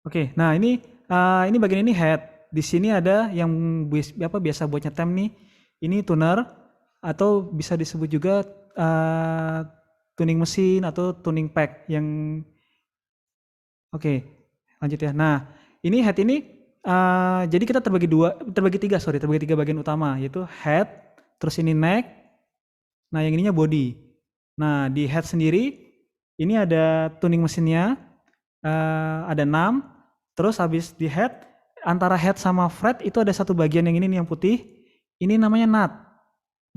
Oke, nah ini bagian ini head. Di sini ada yang biasa buat nyetem nih. Ini tuner atau bisa disebut juga eh, tuning mesin atau tuning pack yang oke, lanjut ya. Nah, ini head ini jadi kita terbagi tiga bagian utama yaitu head, terus ini neck, nah yang ininya body. Nah, di head sendiri ini ada tuning mesinnya, ada 6. Terus habis di head, antara head sama fret itu ada satu bagian yang ini nih yang putih. Ini namanya nut.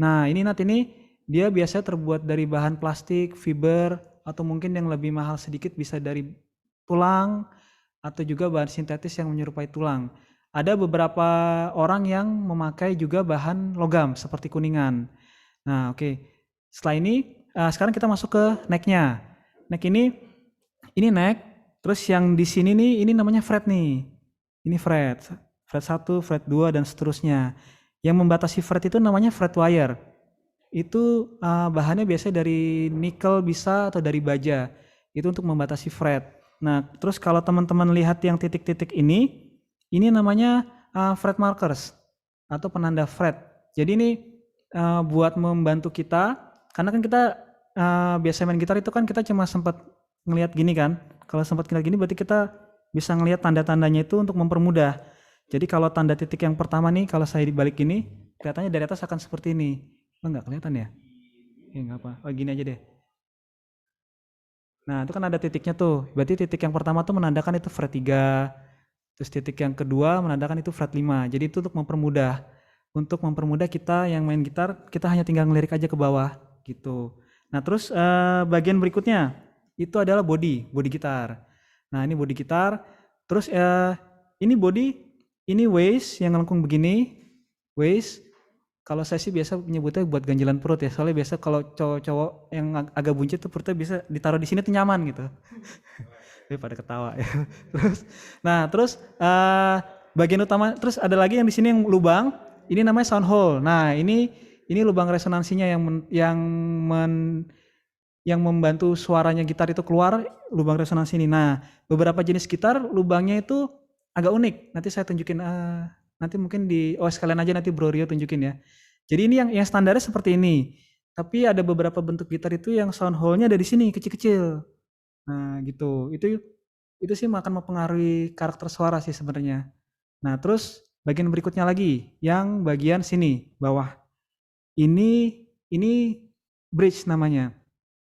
Nah, ini nut ini dia biasanya terbuat dari bahan plastik, fiber, atau mungkin yang lebih mahal sedikit bisa dari tulang atau juga bahan sintetis yang menyerupai tulang. Ada beberapa orang yang memakai juga bahan logam seperti kuningan. Nah, oke. Setelah ini, sekarang kita masuk ke neck-nya. Neck ini neck, terus yang di sini nih, ini namanya fret nih. Ini fret, fret 1, fret 2, dan seterusnya. Yang membatasi fret itu namanya fret wire. Itu bahannya biasanya dari nikel bisa atau dari baja. Itu untuk membatasi fret. Nah, terus kalau teman-teman lihat yang titik-titik ini namanya fret markers atau penanda fret. Jadi ini buat membantu kita, karena kan kita biasa main gitar itu kan kita cuma sempat ngelihat gini kan. Kalau sempat ngelihat gini berarti kita bisa ngelihat tanda-tandanya itu untuk mempermudah. Jadi kalau tanda titik yang pertama nih, kalau saya dibalik gini, kelihatannya dari atas akan seperti ini. Oh, nggak kelihatan ya? Ya nggak apa. Oh, gini aja deh. Nah, itu kan ada titiknya tuh. Berarti titik yang pertama tuh menandakan itu fret 3. Terus titik yang kedua menandakan itu fret 5. Jadi itu untuk mempermudah. Untuk mempermudah kita yang main gitar, kita hanya tinggal ngelirik aja ke bawah gitu. Nah, terus bagian berikutnya itu adalah body gitar. Nah, ini body gitar. Terus ini body, ini waist yang melengkung begini, waist. Kalau saya sih biasa menyebutnya buat ganjilan perut ya, soalnya biasa kalau cowok-cowok yang agak buncit tuh perutnya bisa ditaruh di sini tuh nyaman gitu. Pada ketawa ya. Terus, nah terus bagian utama, terus ada lagi yang di sini yang lubang, ini namanya sound hole. Nah ini lubang resonansinya yang membantu suaranya gitar itu keluar, lubang resonansi ini. Nah beberapa jenis gitar lubangnya itu agak unik. Nanti saya tunjukin, nanti mungkin sekalian aja nanti Bro Rio tunjukin ya. Jadi ini yang standarnya seperti ini. Tapi ada beberapa bentuk gitar itu yang sound hole-nya ada di sini kecil-kecil. Nah, gitu. Itu sih akan mempengaruhi karakter suara sih sebenarnya. Nah, terus bagian berikutnya lagi, yang bagian sini, bawah. Ini bridge namanya.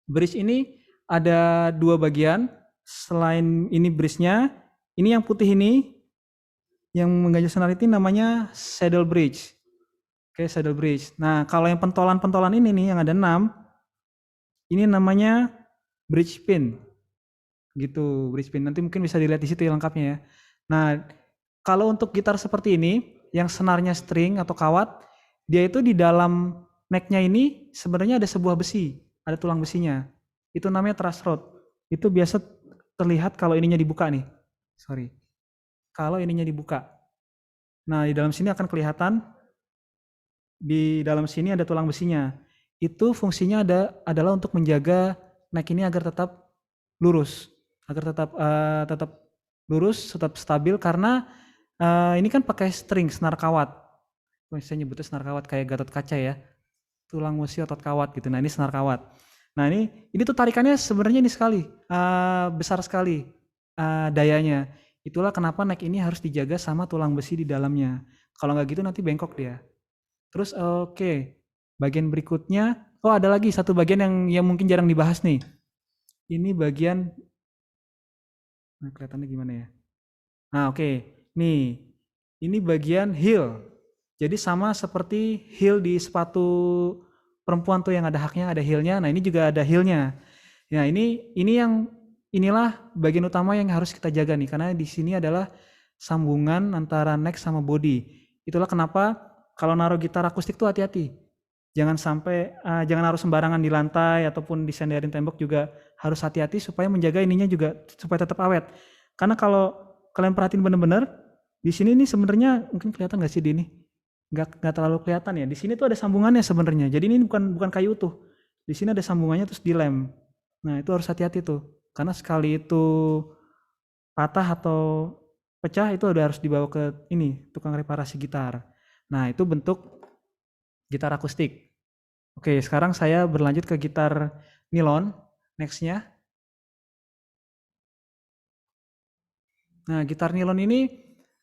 Bridge ini ada dua bagian. Selain ini bridge-nya, ini yang putih ini, yang mengganjal senar itu namanya saddle bridge. Oke, saddle bridge. Nah, kalau yang pentolan-pentolan ini nih, yang ada 6, ini namanya bridge pin. Gitu, bridge pin. Nanti mungkin bisa dilihat di situ ya lengkapnya ya. Nah, kalau untuk gitar seperti ini, yang senarnya string atau kawat, dia itu di dalam neck-nya ini sebenarnya ada sebuah besi, ada tulang besinya. Itu namanya truss rod. Itu biasa terlihat kalau ininya dibuka nih. Sorry. Kalau ininya dibuka. Nah, di dalam sini akan kelihatan, di dalam sini ada tulang besinya. Itu fungsinya adalah untuk menjaga neck ini agar tetap lurus, agar tetap lurus, tetap stabil, karena ini kan pakai string senar kawat. Saya nyebutnya senar kawat kayak Gatot Kaca ya, tulang musi otot kawat gitu. Nah ini senar kawat. Nah ini tuh tarikannya sebenarnya ini sekali, besar sekali dayanya. Itulah kenapa neck ini harus dijaga sama tulang besi di dalamnya. Kalau nggak gitu nanti bengkok dia. Terus oke, bagian berikutnya, oh ada lagi satu bagian yang mungkin jarang dibahas nih. Ini bagian, nah kelihatannya gimana ya? Nah oke, nih ini bagian heel. Jadi sama seperti heel di sepatu perempuan tuh yang ada haknya, ada heelnya. Nah ini juga ada heelnya. Nah inilah bagian utama yang harus kita jaga nih, karena di sini adalah sambungan antara neck sama body. Itulah kenapa kalau naruh gitar akustik tuh hati-hati. Jangan sampai jangan naruh sembarangan di lantai ataupun di senderin tembok, juga harus hati-hati supaya menjaga ininya juga supaya tetap awet. Karena kalau kalian perhatiin bener-bener, di sini nih sebenarnya mungkin kelihatan nggak sih di ini? Nggak terlalu kelihatan ya. Di sini tuh ada sambungannya sebenarnya. Jadi ini bukan kayu utuh. Di sini ada sambungannya terus dilem. Nah itu harus hati-hati tuh. Karena sekali itu patah atau pecah itu udah harus dibawa ke ini tukang reparasi gitar. Nah, itu bentuk gitar akustik. Oke, sekarang saya berlanjut ke gitar nilon. Nextnya. Nah, gitar nilon ini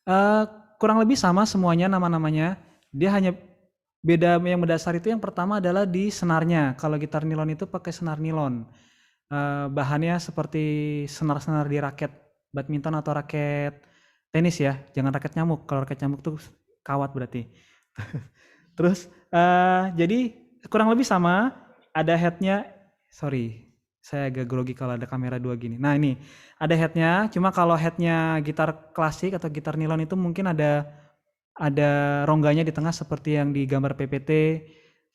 eh, kurang lebih sama semuanya nama-namanya. Dia hanya beda yang mendasar itu yang pertama adalah di senarnya. Kalau gitar nilon itu pakai senar nilon. Bahannya seperti senar-senar di raket badminton atau raket tenis ya. Jangan raket nyamuk. Kalau raket nyamuk tuh kawat berarti. Terus jadi kurang lebih sama. Ada headnya. Sorry, saya agak grogi kalau ada kamera dua gini. Nah ini ada headnya. Cuma kalau headnya gitar klasik atau gitar nilon itu mungkin ada rongganya di tengah seperti yang di gambar PPT.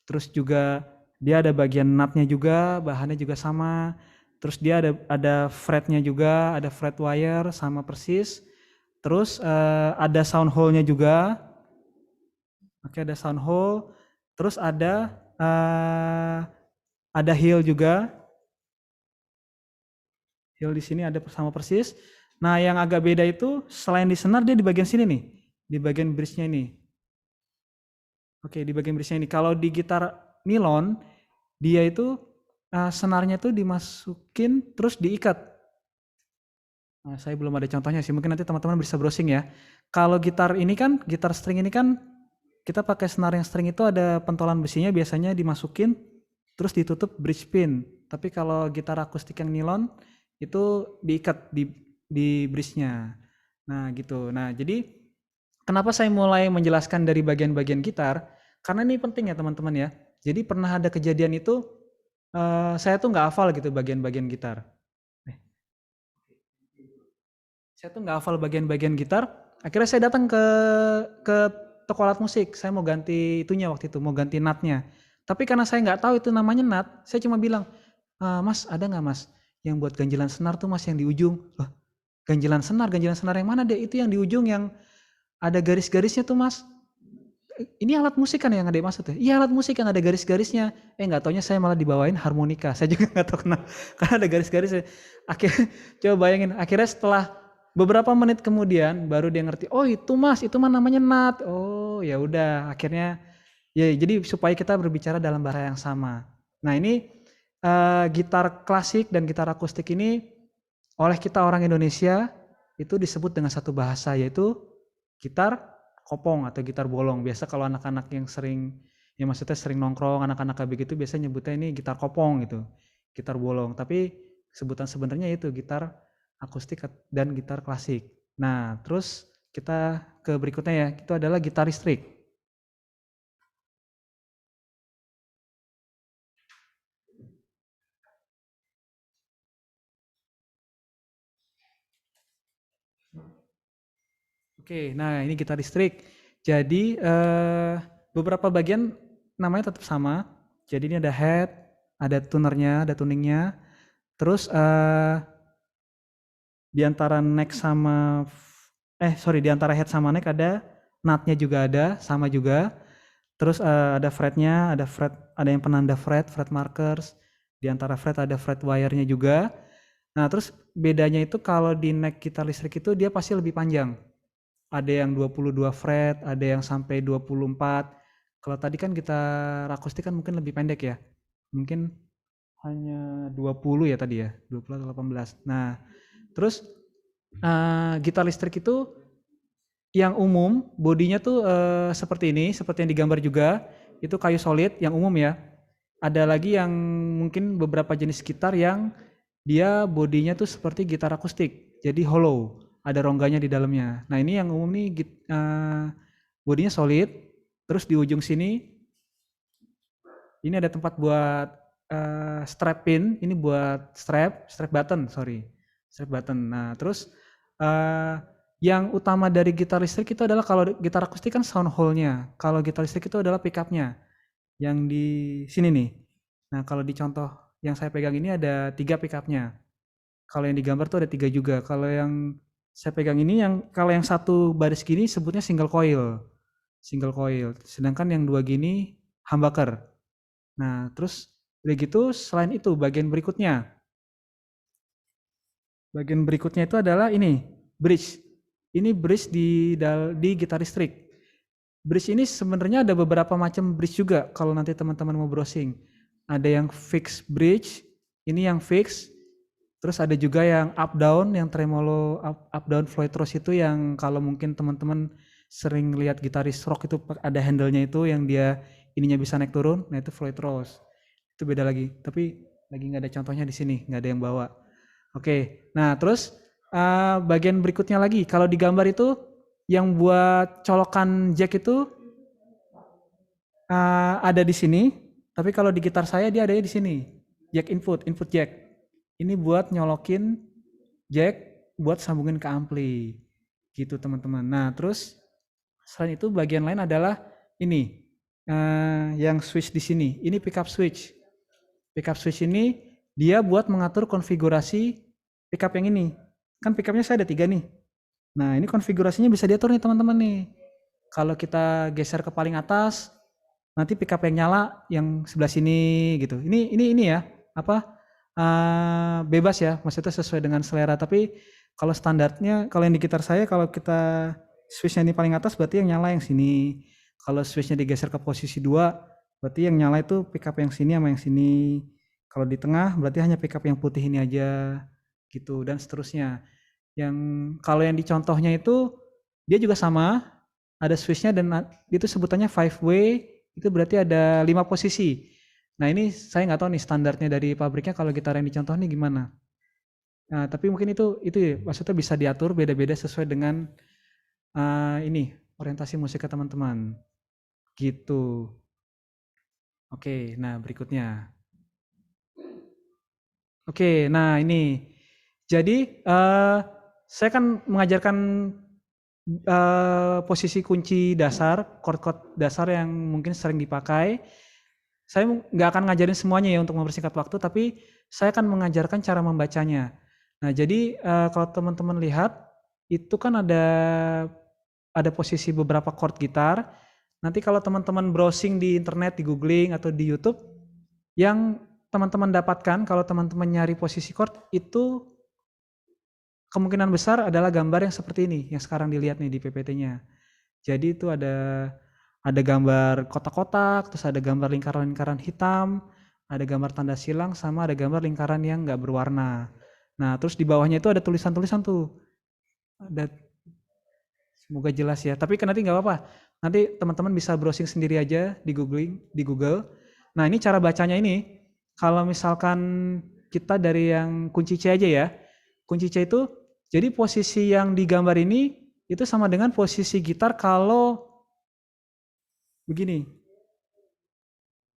Terus juga dia ada bagian nutnya juga, bahannya juga sama. Terus dia ada fretnya juga, ada fret wire sama persis. Terus ada sound hole-nya juga. Oke, ada sound hole. Terus ada heel juga. Heel di sini ada sama persis. Nah, yang agak beda itu selain di senar dia di bagian sini nih, di bagian bridge-nya ini. Oke, di bagian bridge-nya ini. Kalau di gitar nilon, dia itu senarnya itu dimasukin terus diikat. Nah, saya belum ada contohnya sih, mungkin nanti teman-teman bisa browsing ya. Kalau gitar ini kan, gitar string ini kan kita pakai senar yang string itu ada pentolan besinya biasanya dimasukin terus ditutup bridge pin. Tapi kalau gitar akustik yang nilon itu diikat di bridge-nya. Nah, gitu. Nah, jadi kenapa saya mulai menjelaskan dari bagian-bagian gitar? Karena ini penting ya teman-teman ya. Jadi pernah ada kejadian itu saya tuh nggak hafal gitu bagian-bagian gitar. Saya tuh nggak hafal bagian-bagian gitar. Akhirnya saya datang ke toko alat musik. Saya mau ganti itunya waktu itu, mau ganti nutnya. Tapi karena saya nggak tahu itu namanya nut, saya cuma bilang, Mas ada nggak mas yang buat ganjilan senar tuh mas yang di ujung? Loh, ganjilan senar yang mana deh? Itu yang di ujung yang ada garis-garisnya tuh mas. Ini alat musik kan yang ada maksud ya? Iya alat musik yang ada garis-garisnya. Nggak taunya saya malah dibawain harmonika. Saya juga nggak tahu kenapa. Karena ada garis-garisnya. Akhirnya coba bayangin. Akhirnya setelah beberapa menit kemudian baru dia ngerti. Oh itu mas, itu mah namanya nut. Oh ya udah. Akhirnya ya jadi supaya kita berbicara dalam bahasa yang sama. Nah ini gitar klasik dan gitar akustik ini oleh kita orang Indonesia itu disebut dengan satu bahasa yaitu gitar kopong atau gitar bolong. Biasa kalau anak-anak yang sering, ya maksudnya sering nongkrong, anak-anak kayak begitu biasanya nyebutnya ini gitar kopong gitu, gitar bolong. Tapi sebutan sebenarnya itu gitar akustik dan gitar klasik. Nah, terus kita ke berikutnya ya, itu adalah gitar listrik. Oke, nah ini gitar listrik. Jadi beberapa bagian namanya tetap sama. Jadi ini ada head, ada tunernya, ada tuningnya. Terus di antara neck sama di antara head sama neck ada nutnya juga ada, sama juga. Terus ada fretnya, ada yang penanda fret, fret markers. Di antara fret ada fret wire-nya juga. Nah, terus bedanya itu kalau di neck gitar listrik itu dia pasti lebih panjang. Ada yang 22 fret, ada yang sampai 24. Kalau tadi kan gitar akustik kan mungkin lebih pendek ya. Mungkin hanya 20 ya tadi ya, 20 atau 18. Nah, terus gitar listrik itu yang umum bodinya tuh seperti ini, seperti yang digambar juga. Itu kayu solid yang umum ya. Ada lagi yang mungkin beberapa jenis gitar yang dia bodinya tuh seperti gitar akustik. Jadi hollow, ada rongganya di dalamnya. Nah, ini yang umum nih bodinya solid. Terus di ujung sini ini ada tempat buat strap pin, ini buat strap button, sorry. Strap button. Nah, terus yang utama dari gitar listrik itu adalah kalau gitar akustik kan sound hole-nya. Kalau gitar listrik itu adalah pickupnya yang di sini nih. Nah, kalau di contoh yang saya pegang ini ada 3 pickupnya. Kalau yang digambar tuh ada 3 juga. Kalau yang saya pegang ini kalau yang satu baris gini sebutnya single coil. Single coil. Sedangkan yang 2 gini humbucker. Nah, terus begitu selain itu bagian berikutnya. Bagian berikutnya itu adalah ini, bridge. Ini bridge di gitar listrik. Bridge ini sebenarnya ada beberapa macam bridge juga kalau nanti teman-teman mau browsing. Ada yang fixed bridge, ini yang fix. Terus ada juga yang up down, yang tremolo up down Floyd Rose itu yang kalau mungkin teman-teman sering lihat gitaris rock itu ada handle-nya itu yang dia ininya bisa naik turun, nah itu Floyd Rose. Itu beda lagi, tapi lagi nggak ada contohnya di sini, nggak ada yang bawa. Oke, nah terus bagian berikutnya lagi, kalau di gambar itu yang buat colokan jack itu ada di sini, tapi kalau di gitar saya dia ada di sini, jack input jack. Ini buat nyolokin jack buat sambungin ke ampli, gitu teman-teman. Nah terus selain itu bagian lain adalah ini, yang switch di sini. Ini pickup switch. Pickup switch ini dia buat mengatur konfigurasi pickup yang ini. Kan pickupnya saya ada 3 nih. Nah ini konfigurasinya bisa diatur nih teman-teman nih. Kalau kita geser ke paling atas, nanti pickup yang nyala yang sebelah sini gitu. Ini ya, apa bebas ya, maksudnya sesuai dengan selera. Tapi kalau standarnya, kalau yang di gitar saya, kalau kita switchnya ini paling atas, berarti yang nyala yang sini. Kalau switchnya digeser ke posisi 2, berarti yang nyala itu pickup yang sini sama yang sini. Kalau di tengah, berarti hanya pickup yang putih ini aja, gitu dan seterusnya. Yang kalau yang di contohnya itu dia juga sama, ada switchnya dan itu sebutannya five way, itu berarti ada 5 posisi. Nah ini saya nggak tahu nih standarnya dari pabriknya kalau gitar yang dicontoh nih gimana. Nah tapi mungkin itu ya, maksudnya bisa diatur beda-beda sesuai dengan ini orientasi musik ke teman-teman. Gitu. Oke, nah berikutnya. Oke, nah ini. Jadi saya kan mengajarkan posisi kunci dasar, chord-chord dasar yang mungkin sering dipakai. Saya nggak akan ngajarin semuanya ya untuk mempersingkat waktu, tapi saya akan mengajarkan cara membacanya. Nah, jadi kalau teman-teman lihat itu kan ada posisi beberapa chord gitar. Nanti kalau teman-teman browsing di internet, di googling atau di YouTube, yang teman-teman dapatkan kalau teman-teman nyari posisi chord itu kemungkinan besar adalah gambar yang seperti ini, yang sekarang dilihat nih di PPT-nya. Jadi itu ada gambar kotak-kotak, terus ada gambar lingkaran-lingkaran hitam, ada gambar tanda silang, sama ada gambar lingkaran yang nggak berwarna. Nah, terus di bawahnya itu ada tulisan-tulisan tuh. Ada, semoga jelas ya. Tapi kan nanti nggak apa-apa. Nanti teman-teman bisa browsing sendiri aja di Google. Nah, ini cara bacanya ini. Kalau misalkan kita dari yang kunci C aja ya. Kunci C itu, jadi posisi yang digambar ini itu sama dengan posisi gitar kalau begini.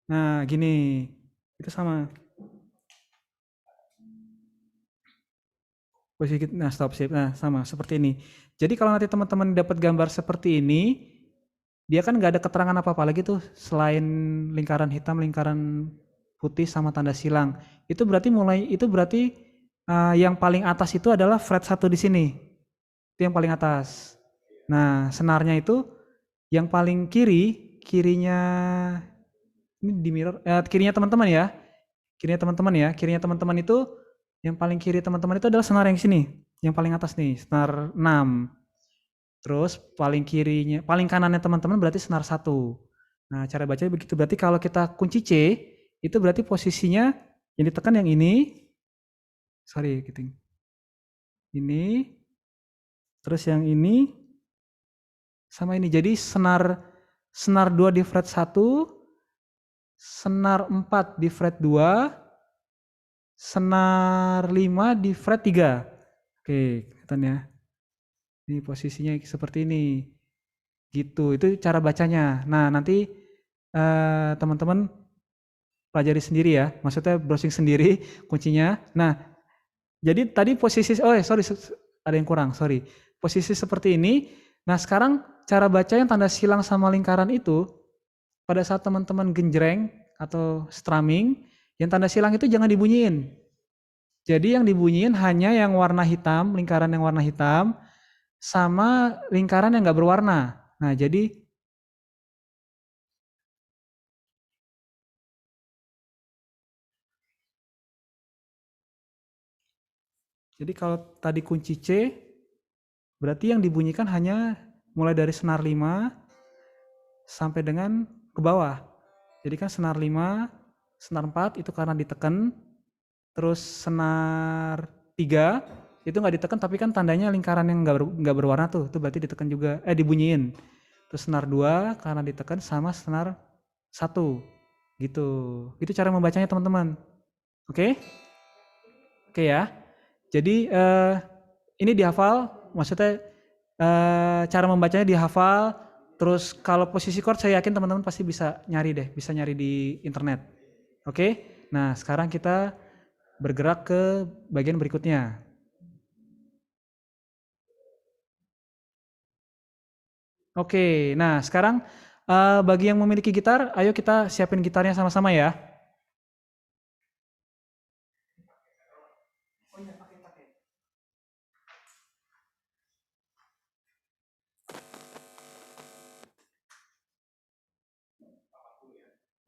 Nah, gini. Itu sama. Posisi nah stop sip. Nah, sama seperti ini. Jadi kalau nanti teman-teman dapat gambar seperti ini, dia kan nggak ada keterangan apa-apa lagi tuh selain lingkaran hitam, lingkaran putih sama tanda silang. Itu berarti yang paling atas itu adalah fret 1 di sini. Itu yang paling atas. Nah, senarnya itu yang paling kirinya ini di mirror, kirinya teman-teman ya. Kirinya teman-teman itu yang paling kiri teman-teman itu adalah senar yang sini, yang paling atas nih, senar 6. Terus paling kanannya teman-teman berarti senar 1. Nah, cara bacanya begitu. Berarti kalau kita kunci C, itu berarti posisinya yang ditekan yang ini, sorry, gitu. Ini, terus yang ini sama ini. Jadi senar senar 2 di fret 1, senar 4 di fret 2, senar 5 di fret 3. Oke, kelihatan ya. Ini posisinya seperti ini. Gitu, itu cara bacanya. Nah, nanti teman-teman pelajari sendiri ya. Maksudnya browsing sendiri kuncinya. Nah, jadi tadi posisi sorry ada yang kurang, sorry. Posisi seperti ini. Nah, sekarang cara baca yang tanda silang sama lingkaran itu pada saat teman-teman genjreng atau strumming, yang tanda silang itu jangan dibunyiin. Jadi yang dibunyiin hanya yang warna hitam, lingkaran yang warna hitam, sama lingkaran yang nggak berwarna. Nah, jadi Jadi kalau tadi kunci C, berarti yang dibunyikan hanya mulai dari senar 5 sampai dengan ke bawah. Jadi kan senar 5, senar 4 itu karena ditekan, terus senar 3 itu nggak ditekan tapi kan tandanya lingkaran yang nggak berwarna tuh, itu berarti ditekan juga, dibunyiin. Terus senar 2 karena ditekan sama senar 1 gitu. Itu cara membacanya teman-teman. Oke? Oke ya. Jadi ini dihafal, maksudnya cara membacanya dihafal, terus kalau posisi chord saya yakin teman-teman pasti bisa nyari deh, bisa nyari di internet. Oke? Nah, sekarang kita bergerak ke bagian berikutnya. Oke, nah sekarang bagi yang memiliki gitar, ayo kita siapin gitarnya sama-sama ya.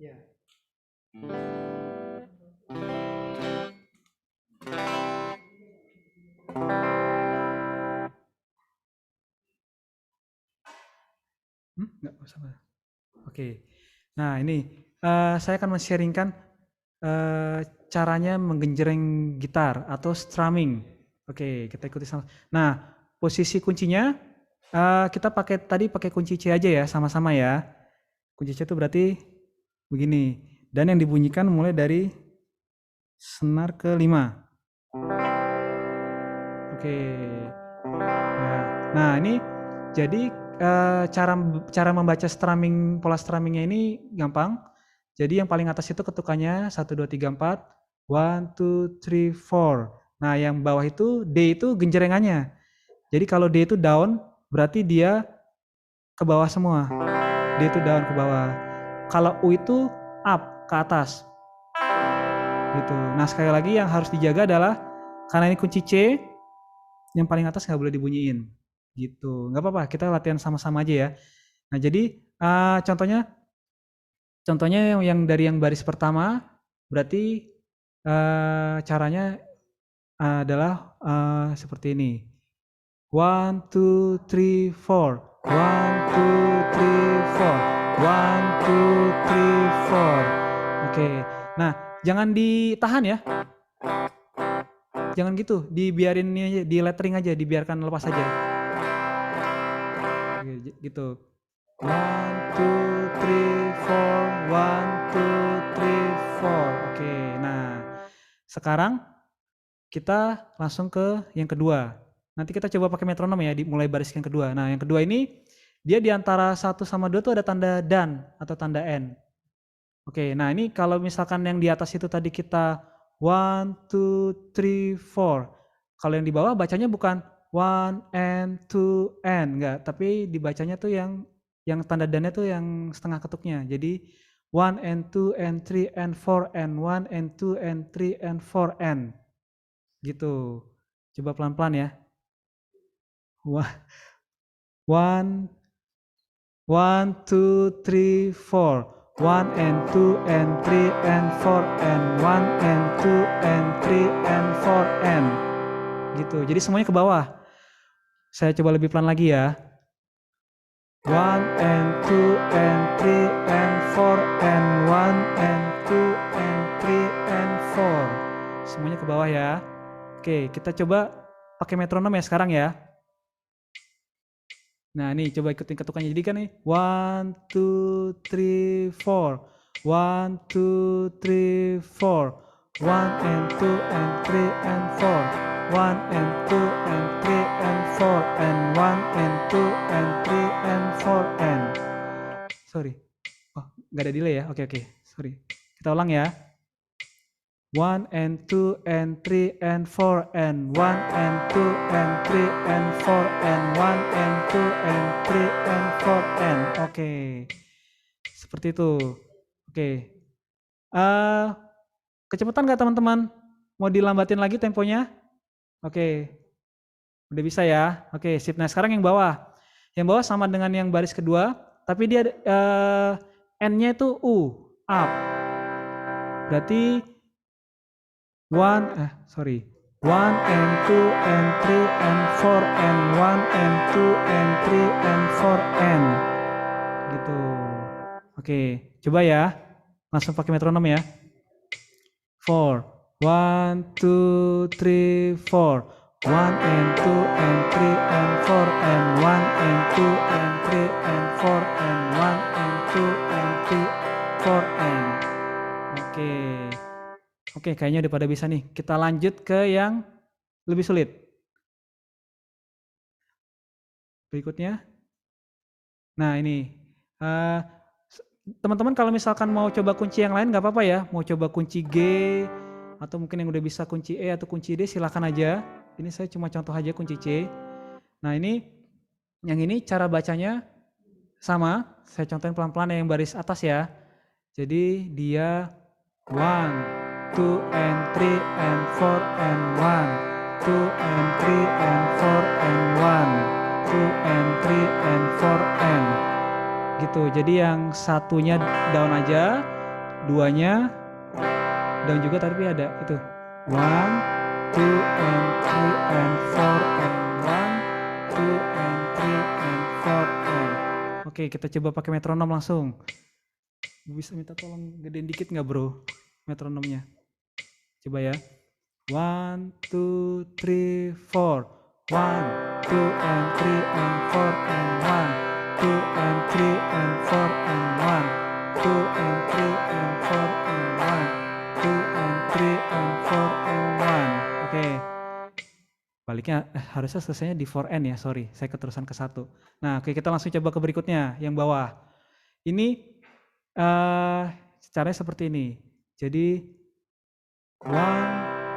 Ya. Nggak usah. Oke. Nah ini saya akan men-sharingkan caranya menggenjreng gitar atau strumming. Oke, kita ikuti sama. Nah, posisi kuncinya kita pakai kunci C aja ya, sama-sama ya. Kunci C itu berarti begini. Dan yang dibunyikan mulai dari senar ke-5. Oke. Ya. Nah, ini jadi cara membaca strumming, pola strummingnya ini gampang. Jadi yang paling atas itu ketukannya 1 2 3 4, 1 2 3 4. Nah, yang bawah itu D itu genjrengannya. Jadi kalau D itu down, berarti dia ke bawah semua. D itu down ke bawah. Kalau U itu up ke atas. Gitu. Nah, sekali lagi yang harus dijaga adalah karena ini kunci C, yang paling atas nggak boleh dibunyiin. Gitu. Nggak apa-apa, kita latihan sama-sama aja ya. Nah, jadi contohnya yang dari yang baris pertama, berarti caranya adalah seperti ini. 1 2 3 4. 1 2 3 4. 1 2 3 4. Oke. Nah, jangan ditahan ya. Jangan gitu, dibiarin ini aja, di lettering aja, dibiarkan lepas aja. Oke, gitu. 1 2 3 4. 1 2 3 4. Oke. Nah, sekarang kita langsung ke yang kedua. Nanti kita coba pakai metronom ya, mulai baris yang kedua. Nah, yang kedua ini dia di antara 1 sama 2 tuh ada tanda dan atau tanda n. Oke, nah ini kalau misalkan yang di atas itu tadi kita 1 2 3 4. Kalau yang di bawah bacanya bukan 1 and 2 and, enggak, tapi dibacanya tuh yang tanda dan-nya tuh yang setengah ketuknya. Jadi 1 and 2 and 3 and 4 and 1 and 2 and 3 and 4 and. Gitu. Coba pelan-pelan ya. 1 1 2 3 4. 1 and 2 and 3 and 4 and 1 and 2 and 3 and 4 and. Gitu. Jadi semuanya ke bawah. Saya coba lebih pelan lagi ya. 1 and 2 and 3 and 4 and 1 and 2 and 3 and 4. Semuanya ke bawah ya. Oke, kita coba pakai metronom ya sekarang ya. Nah, nih coba ikutin ketukannya. Jadi kan nih 1 2 3 4. 1 2 3 4. 1 and 2 and 3 and 4. 1 and 2 and 3 and 4 and 1 and 2 and 3 and 4 and. Sorry. Oh, nggak ada delay ya. Oke. Sorry. Kita ulang ya. 1 and 2 and 3 and 4 and 1 and 2 and 3 and 4 and 1 and 2 and 3 and 4 and. Oke. Seperti itu. Oke. Kecepatan nggak teman-teman? Mau dilambatin lagi temponya? Oke. Udah bisa ya? Oke, sip. Nah, sekarang yang bawah. Yang bawah sama dengan yang baris kedua, tapi dia N-nya itu U, up. Berarti 1, sorry. 1 and 2 and 3 and 4 and 1 and 2 and 3 and 4 and gitu. Oke, coba ya. Langsung pakai metronom ya. 4 1 2 3 4 1 and 2 and 3 and 4 and 1 and 2 and 3 and 4 and 1 and 2 and 3 4 and oke. Oke, kayaknya udah pada bisa nih. Kita lanjut ke yang lebih sulit. Berikutnya. Nah ini. Teman-teman kalau misalkan mau coba kunci yang lain nggak apa-apa ya. Mau coba kunci G, atau mungkin yang udah bisa kunci E atau kunci D silakan aja. Ini saya cuma contoh aja kunci C. Nah ini, yang ini cara bacanya sama. Saya contohin pelan-pelan yang baris atas ya. Jadi dia 1, 2 and 3 and 4 and 1, 2 and 3 and 4 and 1, 2 and 3 and 4 and gitu. Jadi yang satunya down aja, duanya down juga tapi ada itu 1, 2 and 3 and 4 and 1, 2 and 3 and 4 and oke, kita coba pakai metronom langsung. Bisa minta tolong gedein dikit nggak bro metronomnya? Coba ya. 1, 2, 3, 4 1, 2 and 3 and 4 and 1, 2 and 3 and 4 and 1, 2 and 3 and 4 and 1, 2 and 3 and 4 and 1. Oke. Baliknya harusnya selesainya di 4N ya, sorry. Saya keterusan ke 1. Nah, oke, kita langsung coba ke berikutnya, yang bawah. Ini caranya seperti ini. Jadi 1,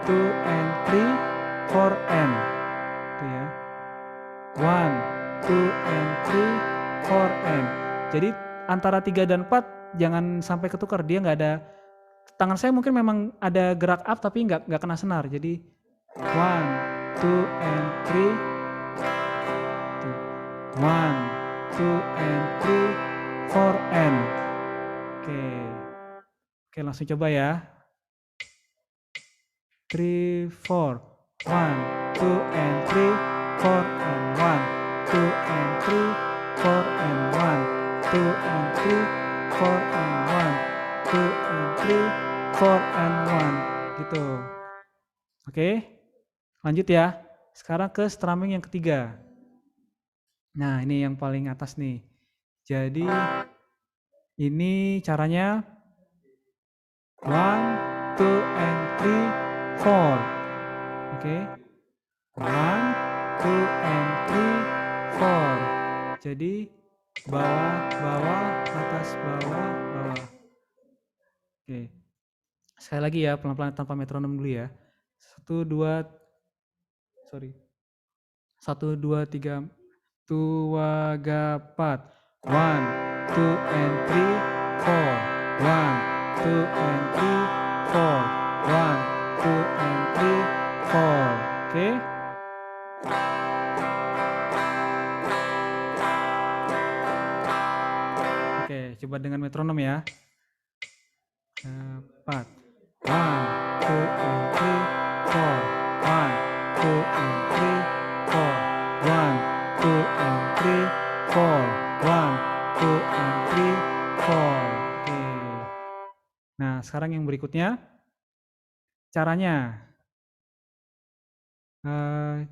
2 and 3, 4 and itu ya. 1, 2 and 3, 4 and. Jadi antara 3 dan 4 jangan sampai ketukar, dia nggak ada. Tangan saya mungkin memang ada gerak up tapi nggak kena senar. Jadi 1, 2 and 3, 1, 2 and 3, 4 and. Oke, langsung coba ya. 3, 4, 1, 2 and 3, 4 and 1, 2 and 3, 4 and 1, 2 and 3, 4 and 1, 2 and 3, 4 and 1 gitu. Oke, lanjut ya. Sekarang ke strumming yang ketiga. Nah ini yang paling atas nih. Jadi ini caranya 1, 2 and 3, 4. Oke. 1, 2 and 3, 4. Jadi bawah, bawah, atas, bawah, bawah. Oke. Sekali lagi ya, pelan-pelan tanpa metronom dulu ya. 1, 2, 3, 2, 4. 1, 2 and 3, 4. 1, 2 and 3, 4. 1, 2 and 3, 4. Oke. Oke, coba dengan metronom ya. 4. 1, 2 and 3, 4. 1, 2 and 3, 4. 1, 2 and 3, 4. 1, 2 and 3, 4. Oke. Nah, sekarang yang berikutnya caranya.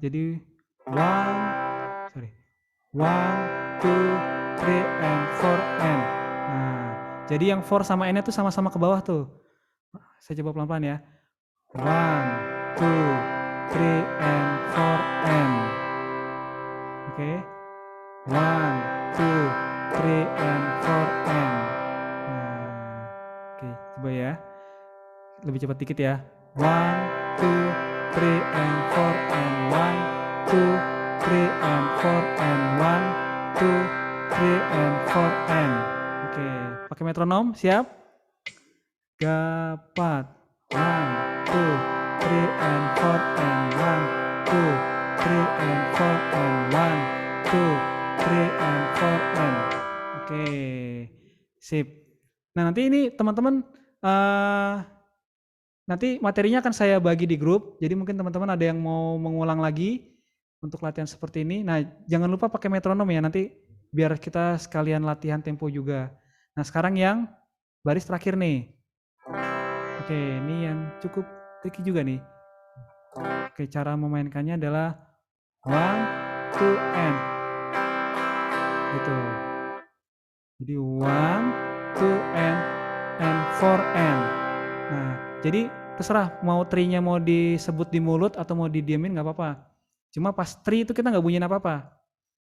Jadi 1, 2, 3 and 4 and. Nah, jadi yang 4 sama n-nya tuh sama-sama ke bawah tuh. Saya coba pelan-pelan ya. 1, 2, 3 and 4 and. Oke. 1, 2, 3 and 4 and. Nah, oke, coba ya. Lebih cepat dikit ya. 1, 2, 3 and 4 and 1, 2, 3 and 4 and 1, 2, 3 and 4 and. Oke, pakai metronom, siap? Gapat. 1, 2, 3 and 4 and 1, 2, 3 and 4 and 1, 2, 3 and 4 and. Oke, sip. Nah nanti ini teman-teman Nanti materinya akan saya bagi di grup, jadi mungkin teman-teman ada yang mau mengulang lagi untuk latihan seperti ini. Nah, jangan lupa pakai metronom ya, nanti biar kita sekalian latihan tempo juga. Nah, sekarang yang baris terakhir nih. Oke, ini yang cukup tricky juga nih. Oke, cara memainkannya adalah one, two, and. Gitu. Jadi one, two, and four, and. Nah, jadi terserah mau tri-nya mau disebut di mulut atau mau didiemin nggak apa-apa. Cuma pas tri itu kita nggak bunyiin apa-apa.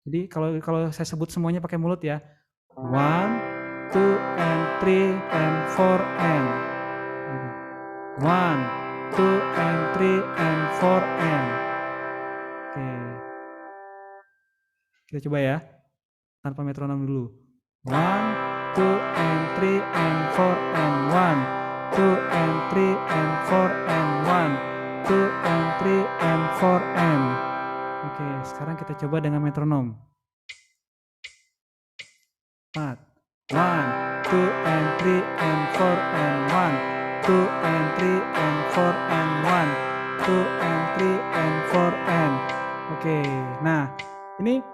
Jadi kalau kalau saya sebut semuanya pakai mulut ya. One, two, and three, and four, and. One, two, and three, and four, and. Oke. Kita coba ya. Tanpa metronom dulu. One, two, and three, and four, and one. Two, and three, and four, and one. Two, and three, and four, and. Oke, sekarang kita coba dengan metronom. 4. 1, 2, and 3, and 4, and 1. 2, and 3, and 4, and 1. 2, and 3, and 4, and. Oke, nah ini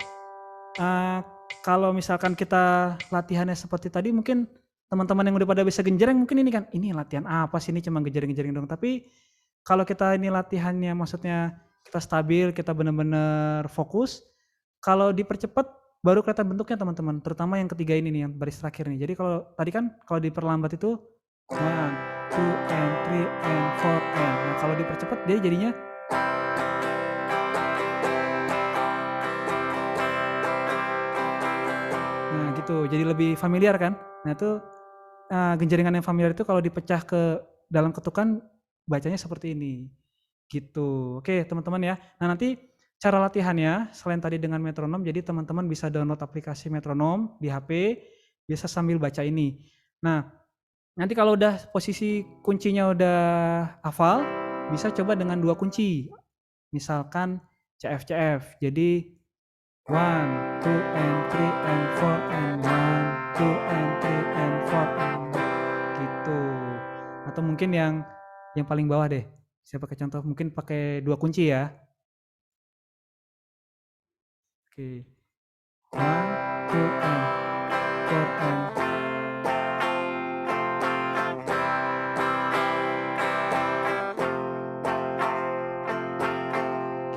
kalau misalkan kita latihannya seperti tadi, mungkin teman-teman yang udah pada bisa genjreng mungkin ini kan, ini latihan apa sih, ini cuma genjreng-genjreng dong. Tapi kalau kita ini latihannya maksudnya kita stabil, kita benar-benar fokus, kalau dipercepat baru kelihatan bentuknya teman-teman, terutama yang ketiga ini nih, yang baris terakhir nih. Jadi kalau tadi kan kalau diperlambat itu 1, 2, and 3, and 4, and. Nah kalau dipercepat dia jadinya nah gitu, jadi lebih familiar kan. Nah itu genjeringan yang familiar itu kalau dipecah ke dalam ketukan bacanya seperti ini gitu. Oke teman-teman ya. Nah nanti cara latihannya selain tadi dengan metronom, jadi teman-teman bisa download aplikasi metronom di HP, bisa sambil baca ini. Nah nanti kalau udah posisi kuncinya udah hafal, bisa coba dengan 2 kunci. Misalkan CF-CF. Jadi 1, 2, and 3, and 4, and 1, 2, and 3, and 4, and gitu. Atau mungkin yang paling bawah deh. Saya pakai contoh, mungkin pakai 2 kunci ya. Oke. 1, 2, and 4, and.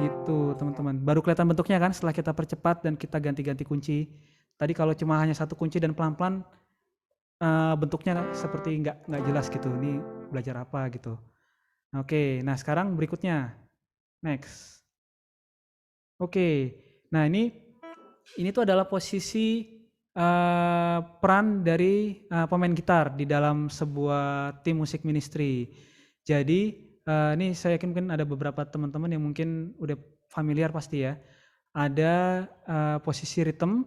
Gitu teman-teman. Baru kelihatan bentuknya kan setelah kita percepat dan kita ganti-ganti kunci. Tadi kalau cuma hanya 1 kunci dan pelan-pelan bentuknya seperti nggak jelas gitu. Ini belajar apa gitu. Oke, nah sekarang berikutnya. Next. Oke, nah ini tuh adalah posisi peran dari pemain gitar di dalam sebuah tim musik ministry. Jadi ini saya yakin mungkin ada beberapa teman-teman yang mungkin udah familiar pasti ya. Ada posisi rhythm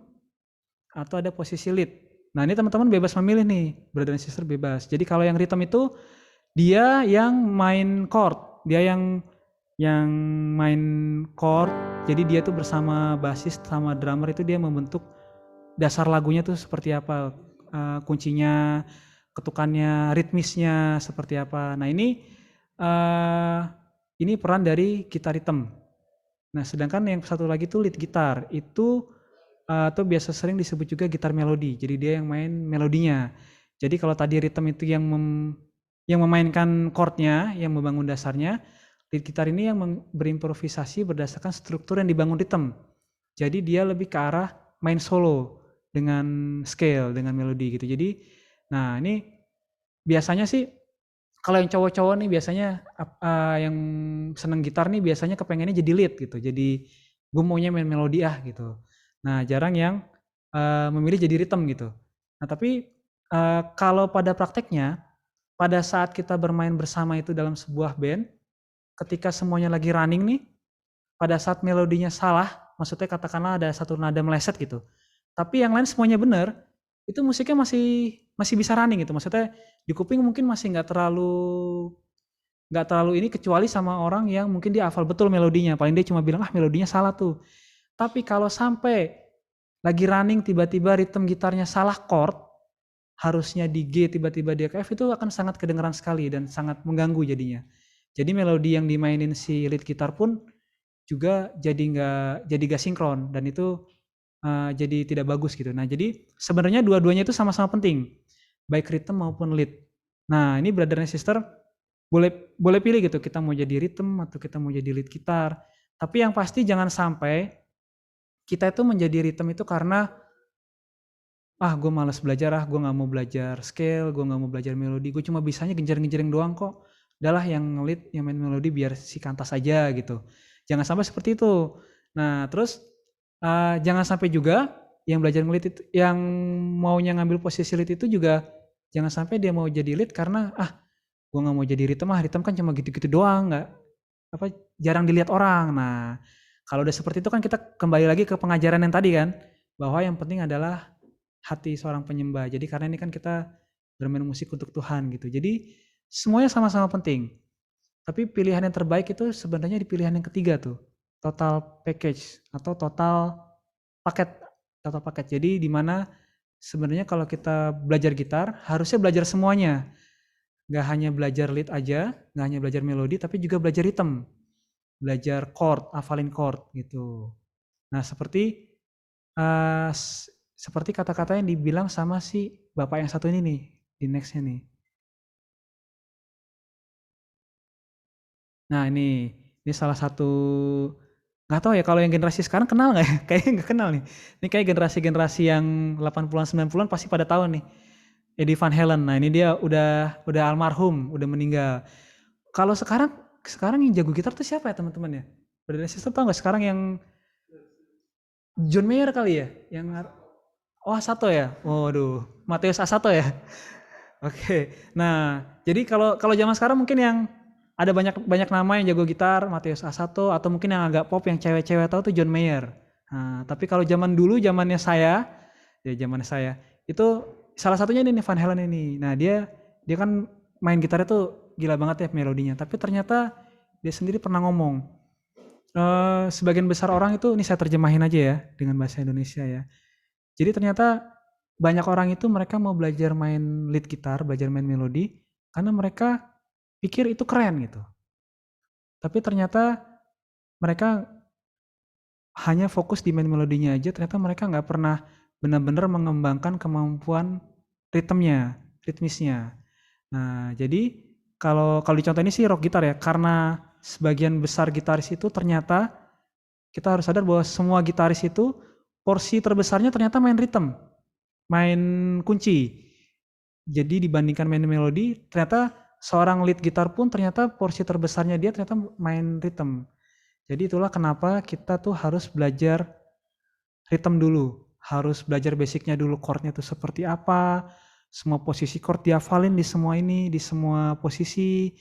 atau ada posisi lead. Nah ini teman-teman bebas memilih nih, brother and sister bebas. Jadi kalau yang rhythm itu dia yang main chord, dia yang main chord. Jadi dia tuh bersama basis sama drummer itu dia membentuk dasar lagunya tuh seperti apa, kuncinya, ketukannya, ritmisnya seperti apa. Nah ini peran dari gitar rhythm. Nah sedangkan yang satu lagi tuh lead gitar itu atau biasa sering disebut juga gitar melodi. Jadi dia yang main melodinya. Jadi kalau tadi rhythm itu yang memainkan chordnya, yang membangun dasarnya, lead gitar ini yang berimprovisasi berdasarkan struktur yang dibangun rhythm. Jadi dia lebih ke arah main solo dengan scale, dengan melodi gitu. Jadi, nah ini biasanya sih kalau yang cowok-cowok nih biasanya yang seneng gitar nih biasanya kepengennya jadi lead gitu. Jadi gue maunya main melodi gitu. Nah jarang yang memilih jadi rhythm gitu. Nah tapi kalau pada prakteknya, pada saat kita bermain bersama itu dalam sebuah band, ketika semuanya lagi running nih, pada saat melodinya salah, maksudnya katakanlah ada satu nada meleset gitu, tapi yang lain semuanya benar, itu musiknya masih bisa running gitu. Maksudnya di kuping mungkin masih nggak terlalu ini, kecuali sama orang yang mungkin dia hafal betul melodinya, paling dia cuma bilang melodinya salah tuh. Tapi kalau sampai lagi running tiba-tiba ritme gitarnya salah chord, harusnya di G tiba-tiba dia ke F itu akan sangat kedengeran sekali dan sangat mengganggu jadinya. Jadi melodi yang dimainin si lead gitar pun juga jadi nggak sinkron dan itu jadi tidak bagus gitu. Nah jadi sebenarnya dua-duanya itu sama-sama penting, baik rhythm maupun lead. Nah ini brother and sister boleh boleh pilih gitu, kita mau jadi rhythm atau kita mau jadi lead gitar. Tapi yang pasti jangan sampai kita itu menjadi rhythm itu karena gue males belajar, gue nggak mau belajar scale, gue nggak mau belajar melodi, gue cuma bisanya genjreng-genjreng doang kok. Udahlah yang lead, yang main melodi biar si kantas aja gitu. Jangan sampai seperti itu. Nah terus jangan sampai juga yang belajar ngelit itu, yang maunya ngambil posisi lead itu juga jangan sampai dia mau jadi lead karena gue nggak mau jadi rhythm kan cuma gitu-gitu doang, nggak apa jarang dilihat orang. Nah kalau udah seperti itu kan kita kembali lagi ke pengajaran yang tadi kan, bahwa yang penting adalah hati seorang penyembah. Jadi karena ini kan kita bermain musik untuk Tuhan gitu. Jadi semuanya sama-sama penting. Tapi pilihan yang terbaik itu sebenarnya di pilihan yang ketiga tuh. Total package atau paket total paket. Jadi di mana sebenarnya kalau kita belajar gitar harusnya belajar semuanya. Gak hanya belajar lead aja, gak hanya belajar melodi, tapi juga belajar rhythm, belajar chord, hafalin chord gitu. Nah uh, seperti kata-kata yang dibilang sama si bapak yang satu ini nih, di nextnya nih. Nah ini salah satu, nggak tahu ya kalau yang generasi sekarang kenal nggak ya? Kayaknya nggak kenal nih. Ini kayak generasi-generasi yang 80-an 90-an pasti pada tahu nih. Eddie Van Halen. Nah ini dia udah almarhum, udah meninggal. Kalau sekarang yang jago gitar tuh siapa ya teman-teman ya? Brother Sister tahu nggak sekarang yang John Mayer kali ya? Yang Asato ya? Waduh, Mateus Asato ya? Oke. Nah, jadi kalau kalau zaman sekarang mungkin yang ada banyak banyak nama yang jago gitar, Mateus Asato atau mungkin yang agak pop yang cewek-cewek tahu tuh John Mayer. Nah, tapi kalau zaman dulu zamannya saya, ya zaman saya, itu salah satunya ini nih Van Halen ini. Nah, dia kan main gitarnya tuh gila banget ya melodinya, tapi ternyata dia sendiri pernah ngomong, sebagian besar orang itu, ini saya terjemahin aja ya dengan bahasa Indonesia ya. Jadi ternyata banyak orang itu mereka mau belajar main lead gitar, belajar main melodi, karena mereka pikir itu keren gitu. Tapi ternyata mereka hanya fokus di main melodinya aja, ternyata mereka nggak pernah benar-benar mengembangkan kemampuan ritmisnya. Nah, jadi kalau kalau dicontoh ini sih rock gitar ya, karena sebagian besar gitaris itu ternyata kita harus sadar bahwa semua gitaris itu porsi terbesarnya ternyata main rhythm, main kunci. Jadi dibandingkan main melodi, ternyata seorang lead gitar pun ternyata porsi terbesarnya dia ternyata main rhythm. Jadi itulah kenapa kita tuh harus belajar rhythm dulu, harus belajar basicnya dulu, chordnya itu seperti apa, semua posisi chord dihafalin di semua ini, di semua posisi,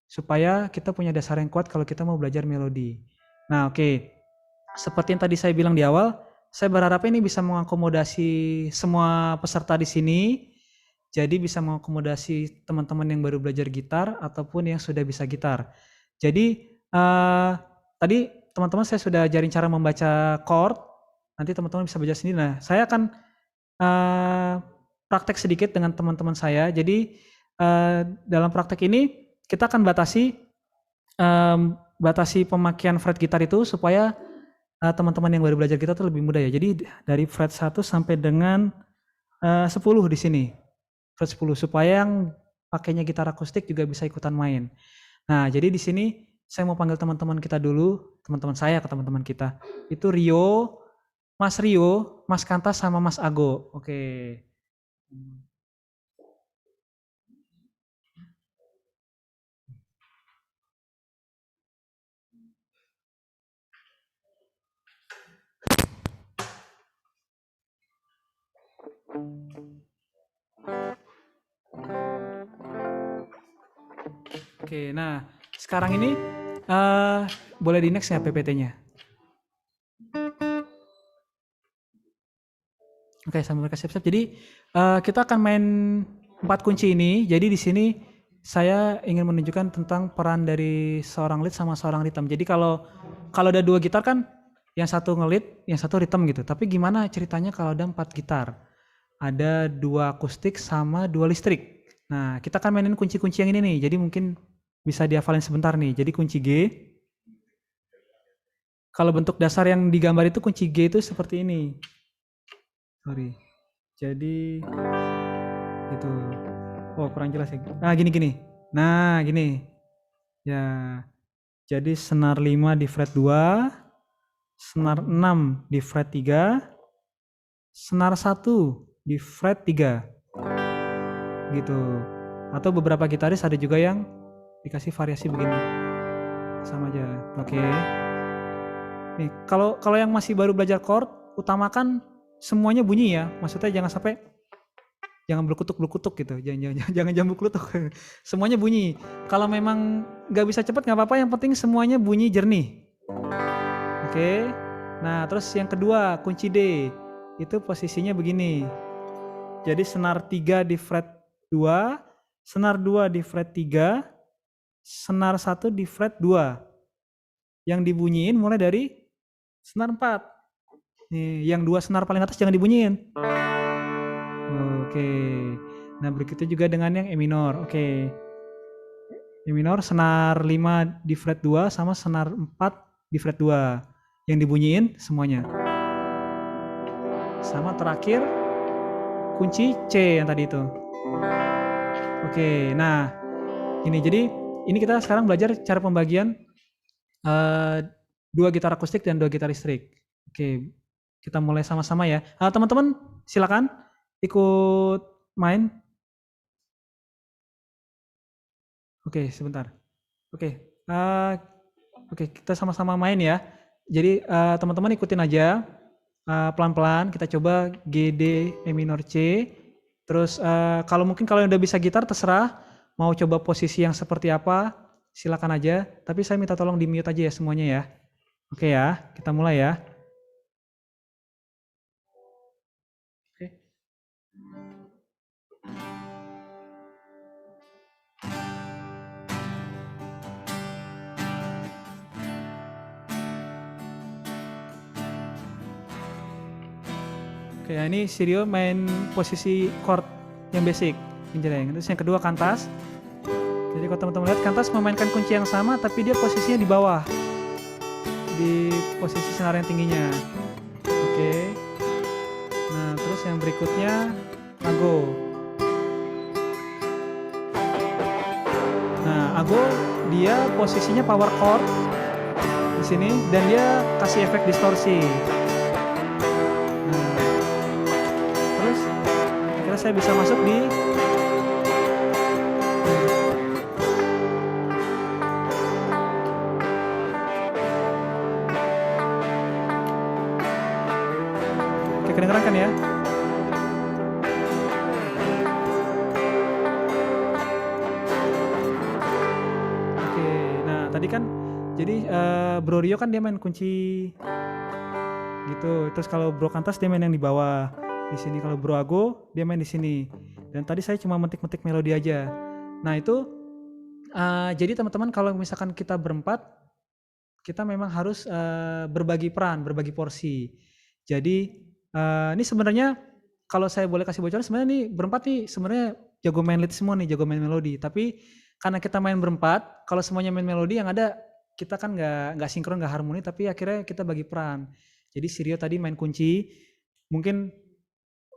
supaya kita punya dasar yang kuat kalau kita mau belajar melodi. Nah oke, seperti yang tadi saya bilang di awal, saya berharap ini bisa mengakomodasi semua peserta di sini, jadi bisa mengakomodasi teman-teman yang baru belajar gitar ataupun yang sudah bisa gitar. Jadi tadi teman-teman saya sudah ajarin cara membaca chord, nanti teman-teman bisa baca sendiri. Nah saya akan praktek sedikit dengan teman-teman saya. Jadi dalam praktek ini kita akan batasi pemakaian fret gitar itu supaya teman-teman yang baru belajar gitar itu lebih mudah ya. Jadi dari fret 1 sampai dengan 10 di sini. Fret 10 supaya yang pakainya gitar akustik juga bisa ikutan main. Nah, jadi di sini saya mau panggil teman-teman kita dulu, teman-teman saya ke teman-teman kita. Itu Rio, Mas Kantas sama Mas Ago. Oke. Oke, nah sekarang ini boleh di next ya PPT-nya. Oke, sambil mereka siap-siap. Jadi kita akan main 4 kunci ini. Jadi di sini saya ingin menunjukkan tentang peran dari seorang lead sama seorang rhythm. Jadi kalau ada 2 gitar kan yang satu nge-lead, yang satu rhythm gitu. Tapi gimana ceritanya kalau ada 4 gitar? ada 2 akustik sama 2 listrik. Nah, kita akan mainin kunci-kunci yang ini nih, jadi mungkin bisa dihafalin sebentar nih. Jadi kunci G, kalau bentuk dasar yang digambar itu kunci G itu seperti ini. Sorry. Jadi gitu. Oh, kurang jelas ya. Nah, gini. Nah, gini. Ya, jadi senar 5 di fret 2, senar 6 di fret 3, senar 1 di fret 3. Gitu. Atau beberapa gitaris ada juga yang dikasih variasi begini. Sama aja. Oke. Nih, kalau yang masih baru belajar chord, utamakan semuanya bunyi ya. Maksudnya jangan berkutuk-berkutuk gitu. Jangan jambuk klutuk. Semuanya bunyi. Kalau memang nggak bisa cepat nggak apa-apa, yang penting semuanya bunyi jernih. Oke. Nah, terus yang kedua, kunci D. Itu posisinya begini. Jadi senar 3 di fret 2, senar 2 di fret 3, senar 1 di fret 2. Yang dibunyiin mulai dari senar 4. Nih, yang 2 senar paling atas jangan dibunyiin. Oke. Nah, berikutnya juga dengan yang E minor. Oke. E minor senar 5 di fret 2 sama senar 4 di fret 2. Yang dibunyiin semuanya. Sama terakhir kunci C yang tadi itu. Oke, nah ini jadi ini kita sekarang belajar cara pembagian 2 gitar akustik dan 2 gitar listrik. Oke, kita mulai sama-sama ya. Teman-teman silakan ikut main. Oke, sebentar. Oke, kita sama-sama main ya. Jadi teman-teman ikutin aja pelan-pelan. Kita coba G, D, E minor, C. Terus kalau yang udah bisa gitar terserah. Mau coba posisi yang seperti apa, silakan aja. Tapi saya minta tolong di mute aja ya semuanya ya. Oke ya, kita mulai ya. Oke. Oke, ini Sirio main posisi chord yang basic, menjereng. Terus yang kedua kantas. Jadi kalau teman-teman lihat, kantas memainkan kunci yang sama, tapi dia posisinya di bawah, di posisi senar yang tingginya. Oke. Nah, terus yang berikutnya ago. Nah, ago dia posisinya power chord di sini dan dia kasih efek distorsi. Nah, terus kira saya bisa masuk di Oke, kedengeran kan ya? Oke, nah tadi kan jadi Bro Rio kan dia main kunci gitu. Terus kalau Bro Kantas dia main yang di bawah. Di sini kalau Bro Ago dia main di sini. Dan tadi saya cuma metik-metik melodi aja. Nah, itu jadi teman-teman kalau misalkan kita berempat, kita memang harus berbagi peran, berbagi porsi. Jadi ini sebenarnya kalau saya boleh kasih bocoran, sebenarnya nih berempat nih sebenarnya jago main lead semua nih, jago main melodi. Tapi karena kita main berempat, kalau semuanya main melodi yang ada kita kan nggak sinkron, nggak harmoni, tapi akhirnya kita bagi peran. Jadi Sirio tadi main kunci, mungkin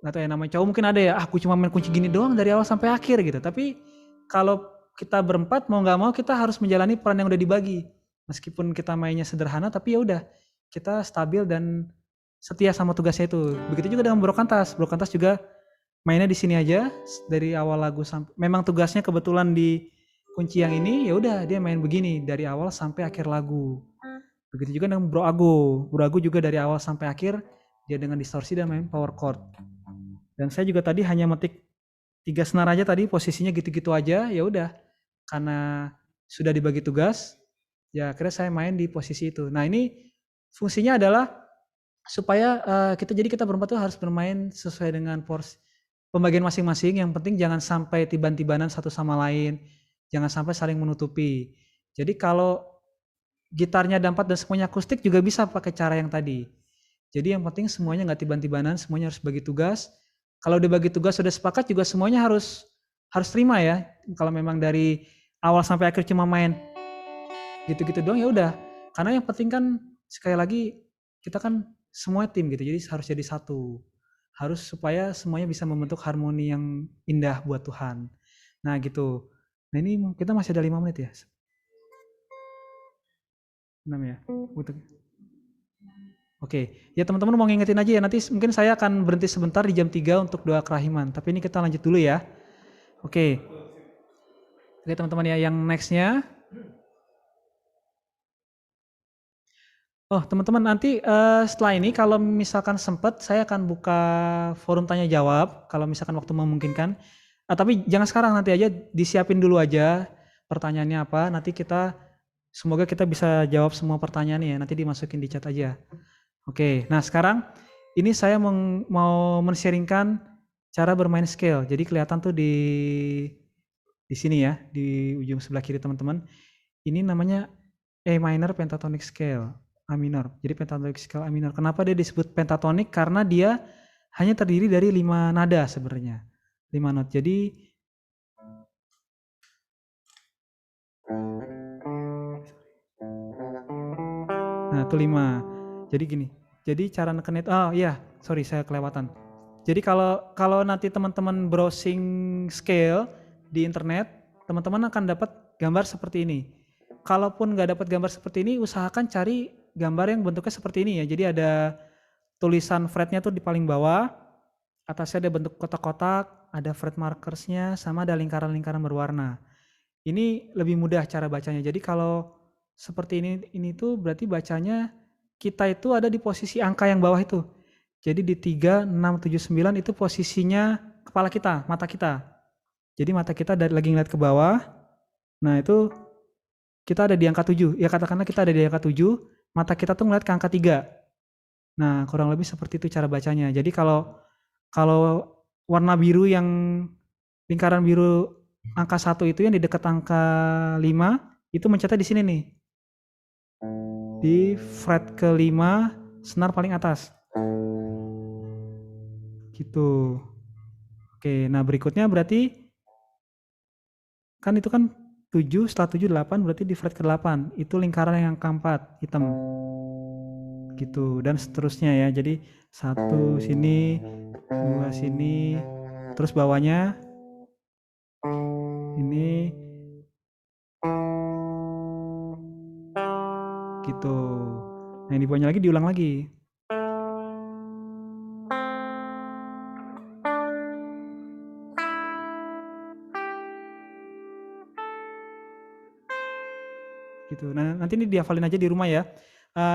nggak tahu ya namanya cowok mungkin ada ya, aku cuma main kunci gini doang dari awal sampai akhir gitu. Tapi kalau kita berempat mau nggak mau kita harus menjalani peran yang udah dibagi. Meskipun kita mainnya sederhana, tapi ya udah kita stabil dan setia sama tugasnya itu. Begitu juga dengan Bro Kantas. Bro Kantas juga mainnya di sini aja dari awal lagu sampai memang tugasnya kebetulan di kunci yang ini, ya udah dia main begini dari awal sampai akhir lagu. Begitu juga dengan Bro Ago. Bro Ago juga dari awal sampai akhir dia dengan distorsi dan main power chord. Dan saya juga tadi hanya metik 3 senar aja tadi, posisinya gitu-gitu aja, ya udah. Karena sudah dibagi tugas, ya akhirnya saya main di posisi itu. Nah, ini fungsinya adalah supaya kita berempat tuh harus bermain sesuai dengan porsi pembagian masing-masing. Yang penting jangan sampai tiban-tibanan satu sama lain, jangan sampai saling menutupi. Jadi kalau gitarnya ada 4 dan semuanya akustik juga bisa pakai cara yang tadi. Jadi yang penting semuanya nggak tiban-tibanan, semuanya harus bagi tugas. Kalau dibagi tugas sudah sepakat juga semuanya harus terima ya. Kalau memang dari awal sampai akhir cuma main gitu-gitu doang ya udah. Karena yang penting kan sekali lagi kita kan semua tim gitu. Jadi harus jadi satu. Harus supaya semuanya bisa membentuk harmoni yang indah buat Tuhan. Nah gitu. Nah ini kita masih ada 5 menit ya. 6 ya. Oke, ya teman-teman mau ngingetin aja ya, nanti mungkin saya akan berhenti sebentar di jam 3 untuk doa kerahiman. Tapi ini kita lanjut dulu ya. Oke, oke teman-teman ya, yang nextnya. Oh teman-teman nanti setelah ini kalau misalkan sempat saya akan buka forum tanya jawab kalau misalkan waktu memungkinkan. Tapi jangan sekarang, nanti aja disiapin dulu aja pertanyaannya apa. Nanti kita semoga kita bisa jawab semua pertanyaannya ya. Nanti dimasukin di chat aja. Oke, nah sekarang ini saya mau men-sharingkan cara bermain scale. Jadi kelihatan tuh di sini ya, di ujung sebelah kiri teman-teman. Ini namanya A minor pentatonic scale, A minor. Jadi pentatonic scale A minor. Kenapa dia disebut pentatonic? Karena dia hanya terdiri dari 5 nada sebenarnya. 5 not. Jadi nah itu 5. Jadi gini. Jadi cara neken itu, oh iya, sorry saya kelewatan. Jadi kalau nanti teman-teman browsing scale di internet, teman-teman akan dapat gambar seperti ini. Kalaupun nggak dapat gambar seperti ini, usahakan cari gambar yang bentuknya seperti ini ya. Jadi ada tulisan fretnya tuh di paling bawah, atasnya ada bentuk kotak-kotak, ada fret markersnya, sama ada lingkaran-lingkaran berwarna. Ini lebih mudah cara bacanya. Jadi kalau seperti ini tuh berarti bacanya kita itu ada di posisi angka yang bawah itu. Jadi di 3, 6, 7, 9 itu posisinya kepala kita, mata kita. Jadi mata kita lagi ngeliat ke bawah. Nah itu kita ada di angka 7. Ya katakanlah kita ada di angka 7, mata kita tuh ngeliat ke angka 3. Nah kurang lebih seperti itu cara bacanya. Jadi kalau warna biru yang lingkaran biru angka 1 itu yang di dekat angka 5, itu mencetnya di sini nih. Di fret ke-5, senar paling atas. Gitu. Oke, nah berikutnya berarti kan itu kan 7, setelah 7 8 berarti di fret ke-8. Itu lingkaran yang keempat, hitam. Gitu dan seterusnya ya. Jadi 1 sini, 2 sini, terus bawahnya ini gitu. Nah, yang di bawahnya lagi diulang lagi. Gitu. Nah, nanti ini dihafalin aja di rumah ya.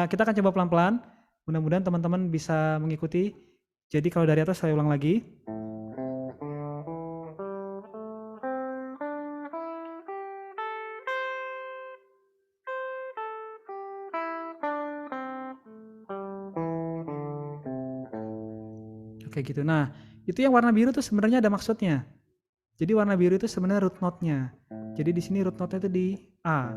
Kita akan coba pelan-pelan. Mudah-mudahan teman-teman bisa mengikuti. Jadi kalau dari atas saya ulang lagi. Oke gitu. Nah, itu yang warna biru tuh sebenarnya ada maksudnya. Jadi warna biru itu sebenarnya root note-nya. Jadi di sini root note-nya itu di A.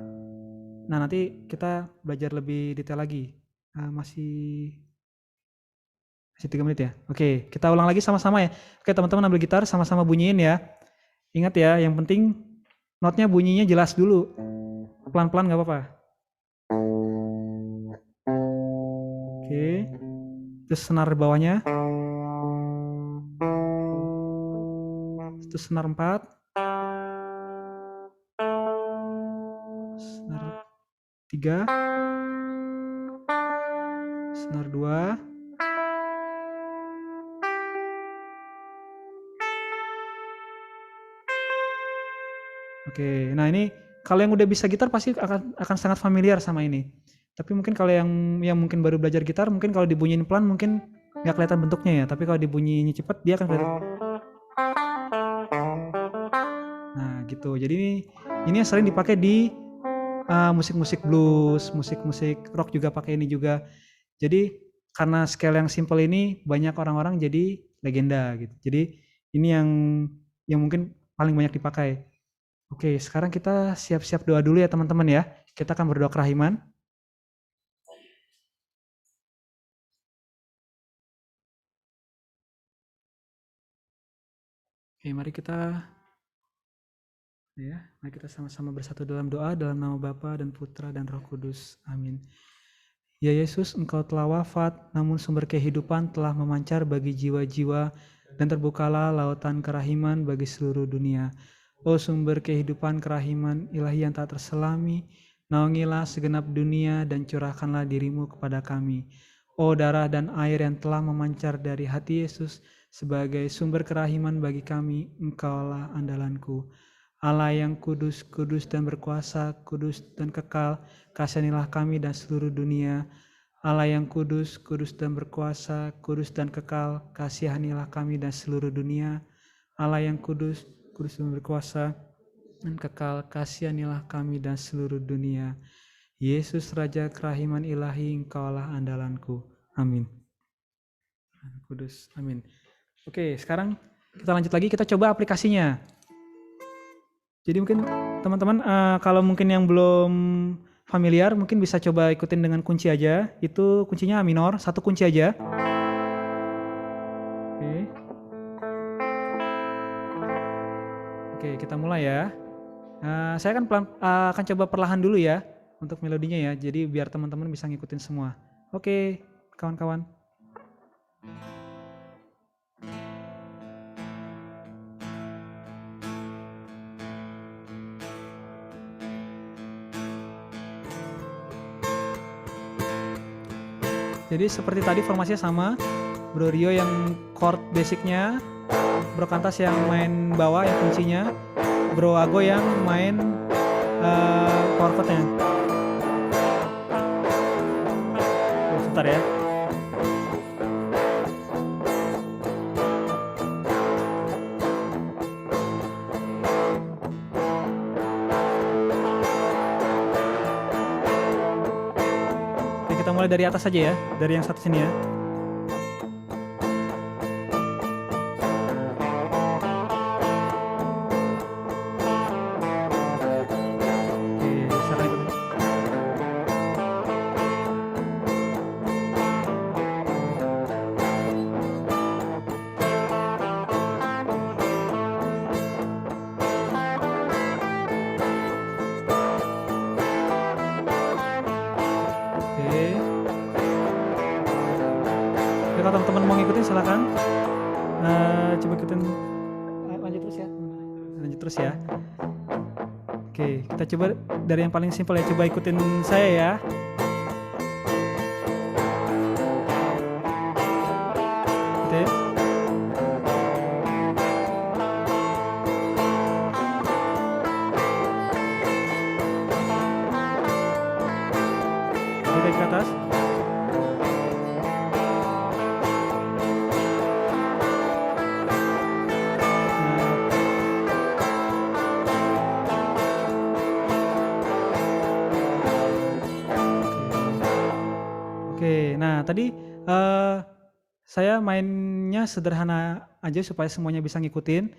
Nah, nanti kita belajar lebih detail lagi. Masih 3 menit ya. Oke, kita ulang lagi sama-sama ya. Oke, teman-teman ambil gitar sama-sama bunyiin ya. Ingat ya, yang penting notnya bunyinya jelas dulu. Pelan-pelan nggak apa-apa. Oke. Terus senar bawahnya. Terus senar 4. Senar 3. Senar 2. Oke, nah ini kalau yang udah bisa gitar pasti akan sangat familiar sama ini. Tapi mungkin kalau yang mungkin baru belajar gitar, mungkin kalau dibunyiin pelan mungkin nggak kelihatan bentuknya ya. Tapi kalau dibunyinya cepat dia akan kelihatan. Nah gitu. Jadi ini yang sering dipakai di musik-musik blues, musik-musik rock juga pakai ini juga. Jadi karena scale yang simple ini banyak orang-orang jadi legenda gitu. Jadi ini yang mungkin paling banyak dipakai. Oke, sekarang kita siap-siap doa dulu ya teman-teman ya. Kita akan berdoa kerahiman. Oke, mari kita sama-sama bersatu dalam doa dalam nama Bapa dan Putra dan Roh Kudus. Amin. Ya Yesus, Engkau telah wafat, namun sumber kehidupan telah memancar bagi jiwa-jiwa dan terbukalah lautan kerahiman bagi seluruh dunia. Oh sumber kehidupan kerahiman ilahi yang tak terselami, naungilah segenap dunia dan curahkanlah dirimu kepada kami. Oh darah dan air yang telah memancar dari hati Yesus sebagai sumber kerahiman bagi kami, Engkaulah andalanku. Allah yang kudus, kudus dan berkuasa, kudus dan kekal, kasihanilah kami dan seluruh dunia. Allah yang kudus, kudus dan berkuasa, kudus dan kekal, kasihanilah kami dan seluruh dunia. Allah yang kudus, kudus dan berkuasa, dan kekal, kasihanilah kami dan seluruh dunia. Yesus Raja kerahiman ilahi, Engkaulah andalanku. Amin. Kudus, amin. Oke, sekarang kita lanjut lagi, kita coba aplikasinya. Jadi mungkin teman-teman kalau mungkin yang belum familiar mungkin bisa coba ikutin dengan kunci aja. Itu kuncinya A minor, satu kunci aja. Oke, kita mulai ya. Saya akan coba perlahan dulu ya untuk melodinya ya. Jadi biar teman-teman bisa ngikutin semua. Oke, kawan-kawan. Jadi seperti tadi formasinya sama, Bro Rio yang chord basicnya, Bro Kantas yang main bawah yang kuncinya, Bro Ago yang main power chordnya. Sebentar ya. Kita mulai dari atas saja ya, dari yang satu sini ya. Kalau teman-teman mau ngikutin silakan. Coba ikutin, lanjut terus ya. Oke, kita coba dari yang paling simpel ya. Coba ikutin saya ya. Oke, ke atas. Nah tadi saya mainnya sederhana aja supaya semuanya bisa ngikutin.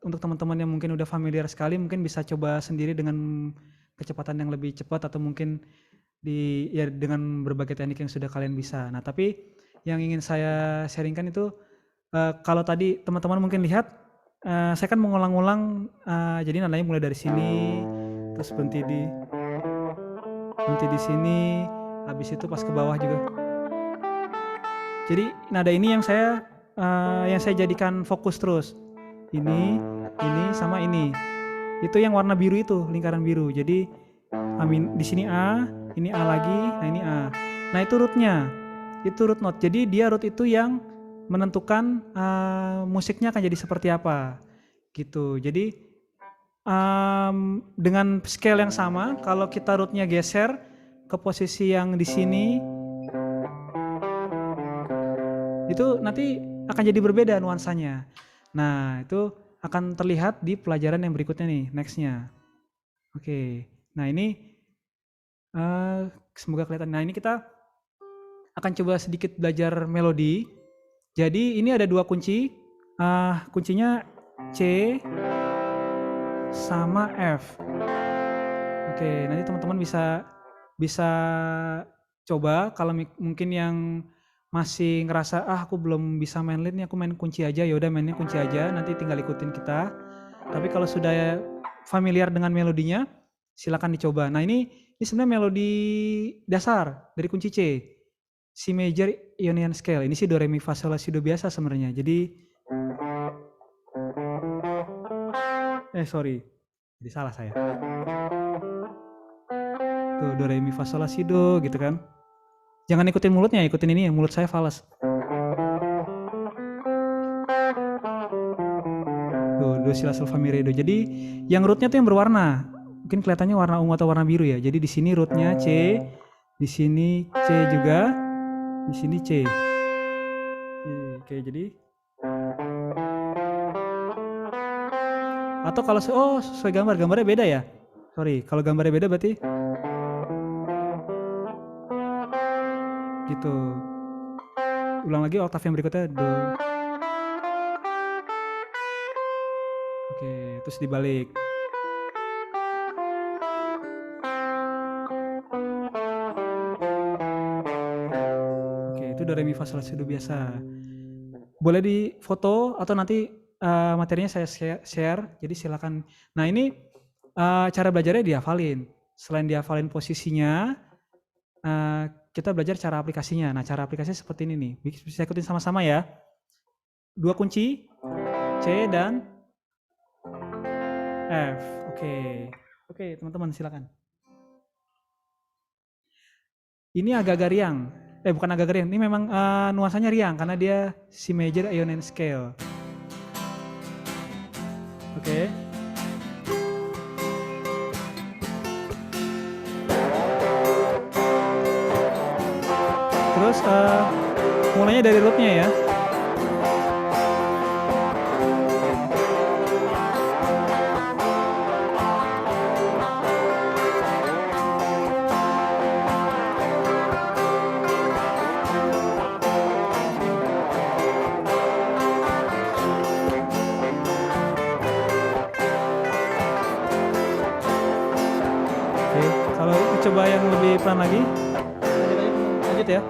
Untuk teman-teman yang mungkin udah familiar sekali mungkin bisa coba sendiri dengan kecepatan yang lebih cepat atau mungkin dengan berbagai teknik yang sudah kalian bisa. Nah tapi yang ingin saya sharingkan itu kalau tadi teman-teman mungkin lihat saya kan mengulang-ulang, jadi nadanya mulai dari sini terus berhenti di sini, habis itu pas ke bawah juga. Jadi nada ini yang saya jadikan fokus terus. Ini sama ini. Itu yang warna biru itu, lingkaran biru. Jadi di sini A, ini A lagi, nah ini A. Nah itu rootnya, itu root note. Jadi dia root itu yang menentukan musiknya akan jadi seperti apa, gitu. Jadi dengan scale yang sama, kalau kita rootnya geser ke posisi yang di sini, itu nanti akan jadi berbeda nuansanya. Nah itu akan terlihat di pelajaran yang berikutnya nih, nextnya. Oke, nah ini semoga kelihatan. Nah ini kita akan coba sedikit belajar melodi. Jadi ini ada dua kunci, kuncinya C sama F. Oke, nanti teman-teman bisa coba kalau mungkin yang masih ngerasa aku belum bisa main lead nih, aku main kunci aja, ya udah mainnya kunci aja, nanti tinggal ikutin kita. Tapi kalau sudah familiar dengan melodinya, silakan dicoba. Nah ini sebenarnya melodi dasar dari kunci C, C major Ionian scale. Ini sih do re mi fa sol la si do biasa sebenarnya. Jadi sorry, jadi salah saya. Tuh do re mi fa sol la si do gitu kan. Jangan ikutin mulutnya, ikutin ini, mulut saya fals. Tuh, do si la sol fa mi re do. Jadi yang rootnya tuh yang berwarna. Mungkin kelihatannya warna ungu atau warna biru ya. Jadi di sini rootnya C, di sini C juga, di sini C. Oke, jadi atau kalau sesuai gambarnya beda ya. Sorry, kalau gambarnya beda berarti gitu. Ulang lagi oktav yang berikutnya do. Oke, terus dibalik. Oke, itu do re mi fa sol la si do biasa. Boleh di foto atau nanti materinya saya share. Jadi silakan. Nah ini cara belajarnya dihafalin. Selain dihafalin posisinya, kita belajar cara aplikasinya. Nah cara aplikasinya seperti ini nih. Bisa ikutin sama-sama ya. Dua kunci, C dan F. Oke teman-teman silakan. Ini agak-agak riang. Bukan agak riang. Ini memang nuansanya riang karena dia C major Ionian scale. Oke. Terus mulainya dari rootnya ya. Kalau coba yang lebih pelan lagi, lanjut ya.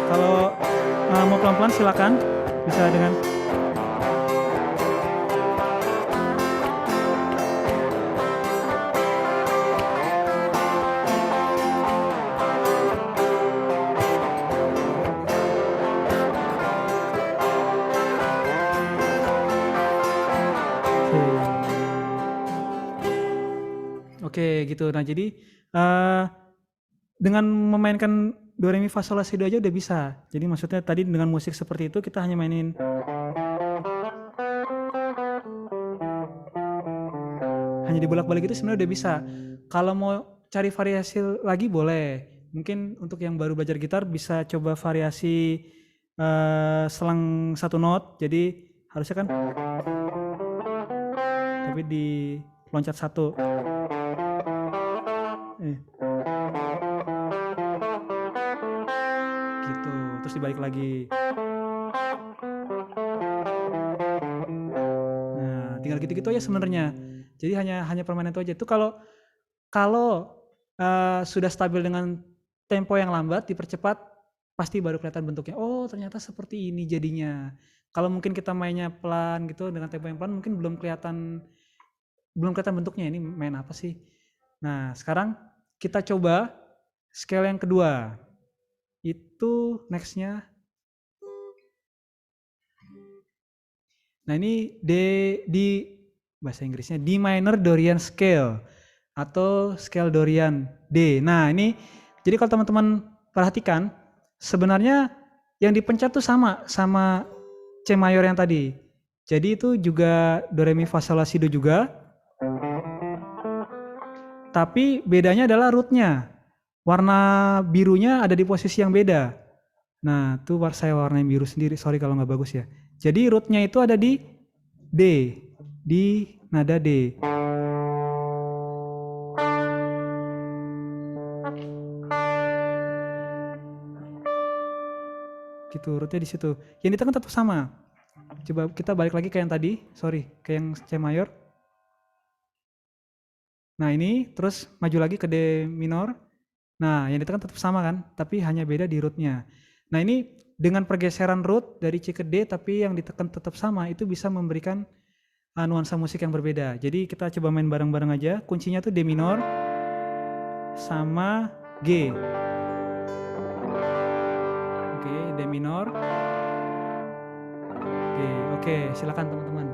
Kalau mau pelan-pelan silakan, bisa dengan Oke gitu. Nah jadi dengan memainkan do re mi fa sol la si do aja udah bisa. Jadi maksudnya tadi dengan musik seperti itu kita hanya mainin hanya dibolak-balik itu sebenarnya udah bisa. Kalau mau cari variasi lagi boleh. Mungkin untuk yang baru belajar gitar bisa coba variasi selang satu not. Jadi harusnya kan tapi di loncat satu. Gitu, terus dibalik lagi. Nah, tinggal gitu-gitu aja sebenarnya. Jadi hanya permainan itu aja. Itu kalau sudah stabil dengan tempo yang lambat, dipercepat, pasti baru kelihatan bentuknya. Oh, ternyata seperti ini jadinya. Kalau mungkin kita mainnya pelan gitu dengan tempo yang pelan, mungkin belum kelihatan bentuknya. Ini main apa sih? Nah, sekarang kita coba scale yang kedua. Itu nextnya. Nah ini di bahasa Inggrisnya D minor Dorian scale atau scale Dorian D. Nah ini jadi kalau teman-teman perhatikan sebenarnya yang dipencet tuh sama C mayor yang tadi. Jadi itu juga do re mi fa sol la si do juga. Tapi bedanya adalah rootnya. Warna birunya ada di posisi yang beda. Nah, itu saya warna biru sendiri. Sorry kalau nggak bagus ya. Jadi rootnya itu ada di D, di nada D. Gitu, rootnya di situ. Yang di tengah tetap sama. Coba kita balik lagi ke yang tadi. Sorry, ke yang C mayor. Nah ini terus maju lagi ke D minor. Nah, yang ditekan tetap sama kan, tapi hanya beda di rootnya. Nah, ini dengan pergeseran root dari C ke D, tapi yang ditekan tetap sama, itu bisa memberikan nuansa musik yang berbeda. Jadi kita coba main bareng-bareng aja. Kuncinya tuh D minor sama G. Oke, D minor. Oke, silakan teman-teman.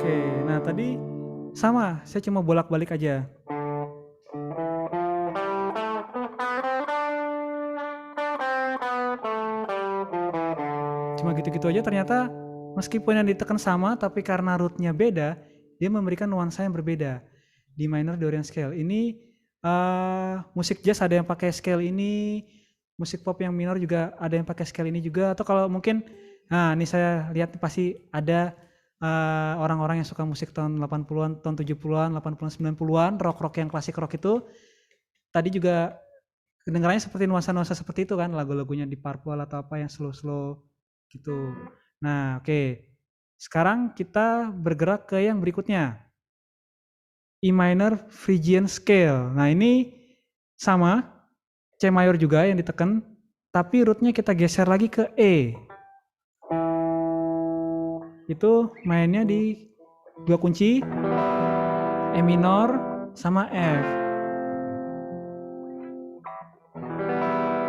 Oke, nah tadi sama, saya cuma bolak-balik aja. Cuma gitu-gitu aja, ternyata meskipun yang ditekan sama, tapi karena rootnya beda, dia memberikan nuansa yang berbeda. D minor Dorian scale. Ini musik jazz ada yang pakai scale ini, musik pop yang minor juga ada yang pakai scale ini juga. Atau kalau mungkin, nah ini saya lihat pasti ada orang-orang yang suka musik tahun 80-an, tahun 70-an, 80-an, 90-an, rock-rock yang klasik rock itu, tadi juga kedengarannya seperti nuansa-nuansa seperti itu kan, lagu-lagunya di Purple atau apa yang slow-slow gitu. Nah, oke. Sekarang kita bergerak ke yang berikutnya. E minor Phrygian scale. Nah, ini sama, C mayor juga yang ditekan, tapi rootnya kita geser lagi ke E. Itu mainnya di dua kunci, E minor sama F.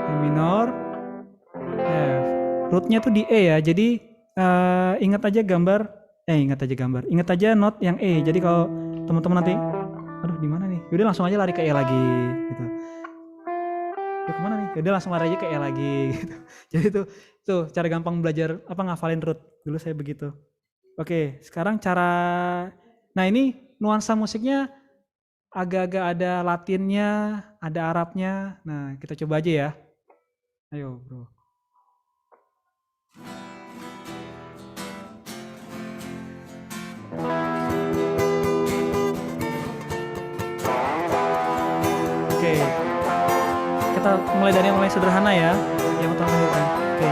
E minor, F. Rootnya tuh di E ya, jadi ingat aja not yang E. Jadi kalau teman-teman nanti, aduh di mana nih? Yaudah langsung aja lari ke E lagi, gitu. Yaudah kemana nih? Yaudah langsung lari aja ke E lagi, gitu. Jadi tuh cara gampang belajar ngafalin root. Dulu saya begitu. Oke, sekarang nah ini nuansa musiknya agak-agak ada Latinnya, ada Arabnya. Nah, kita coba aja ya. Ayo, bro. Oke, kita mulai dari yang mulai sederhana ya, yang utama dulu kan. Oke.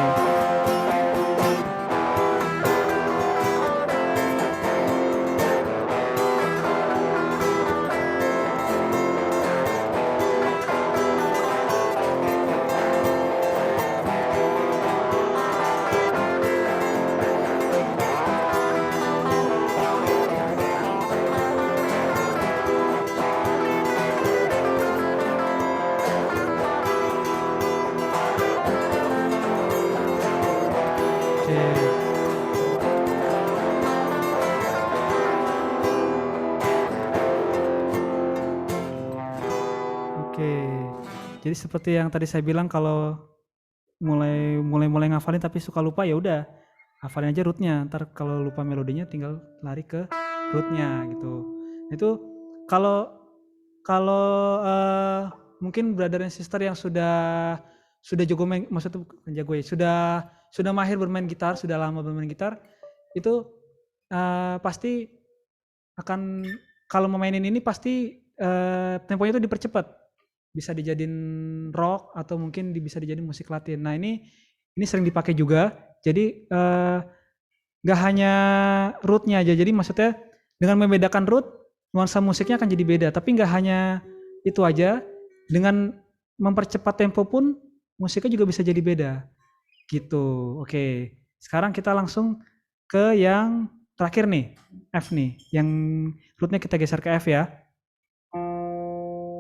Jadi seperti yang tadi saya bilang, kalau mulai ngafalin tapi suka lupa, ya udah hafalin aja rootnya. Ntar kalau lupa melodinya tinggal lari ke rootnya gitu. Itu kalau mungkin brother and sister yang sudah jago main, maksudnya bukan jago ya, sudah mahir bermain gitar, sudah lama bermain gitar, itu pasti akan, kalau memainin ini pasti temponya itu dipercepat. Bisa dijadiin rock atau mungkin bisa dijadiin musik Latin. Nah, ini sering dipakai juga. Jadi nggak hanya rootnya aja. Jadi maksudnya dengan membedakan root, nuansa musiknya akan jadi beda. Tapi nggak hanya itu aja. Dengan mempercepat tempo pun musiknya juga bisa jadi beda. Gitu. Oke. Sekarang kita langsung ke yang terakhir nih, F nih. Yang rootnya kita geser ke F ya.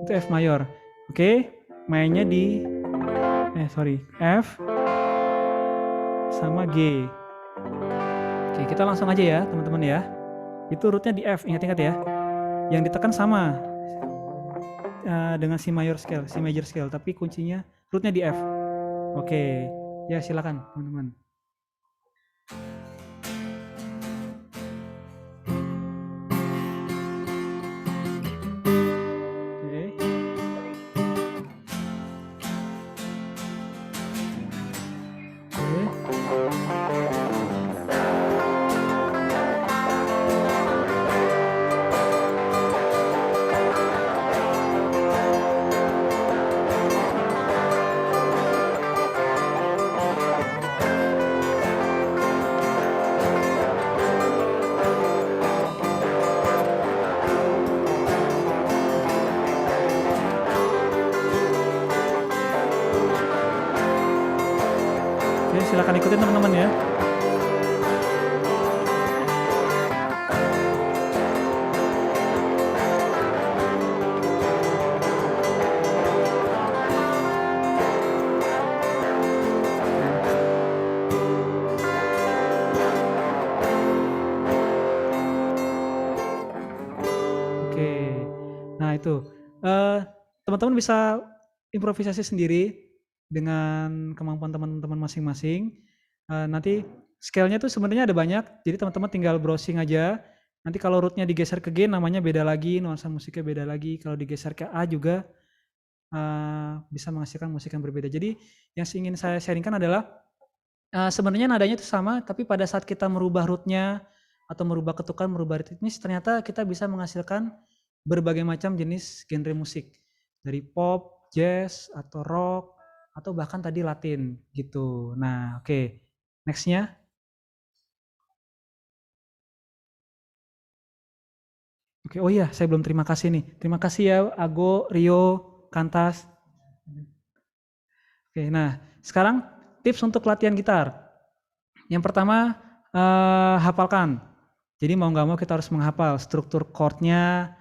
Itu F mayor. Oke, mainnya di F sama G. Oke, kita langsung aja ya teman-teman ya. Itu rootnya di F, ingat-ingat ya. Yang ditekan sama dengan C major scale, tapi kuncinya rootnya di F. Oke, ya silakan teman-teman. Oke, silakan ikutin teman-teman ya. Oke, nah itu teman-teman bisa improvisasi sendiri dengan kemampuan teman-teman masing-masing. Nanti scale-nya tuh sebenarnya ada banyak, jadi teman-teman tinggal browsing aja. Nanti kalau rootnya digeser ke G namanya beda lagi, nuansa musiknya beda lagi. Kalau digeser ke A juga bisa menghasilkan musik yang berbeda. Jadi yang ingin saya sharingkan adalah sebenarnya nadanya itu sama, tapi pada saat kita merubah rootnya atau merubah ketukan, merubah ritmis, ternyata kita bisa menghasilkan berbagai macam jenis genre musik. Dari pop, jazz, atau rock, atau bahkan tadi Latin gitu. Nah, oke. Next-nya. Oke, oh iya, saya belum terima kasih nih. Terima kasih ya Ago, Rio, Kantas. Oke, nah sekarang tips untuk latihan gitar. Yang pertama, hafalkan. Jadi mau nggak mau kita harus menghafal struktur chord-nya,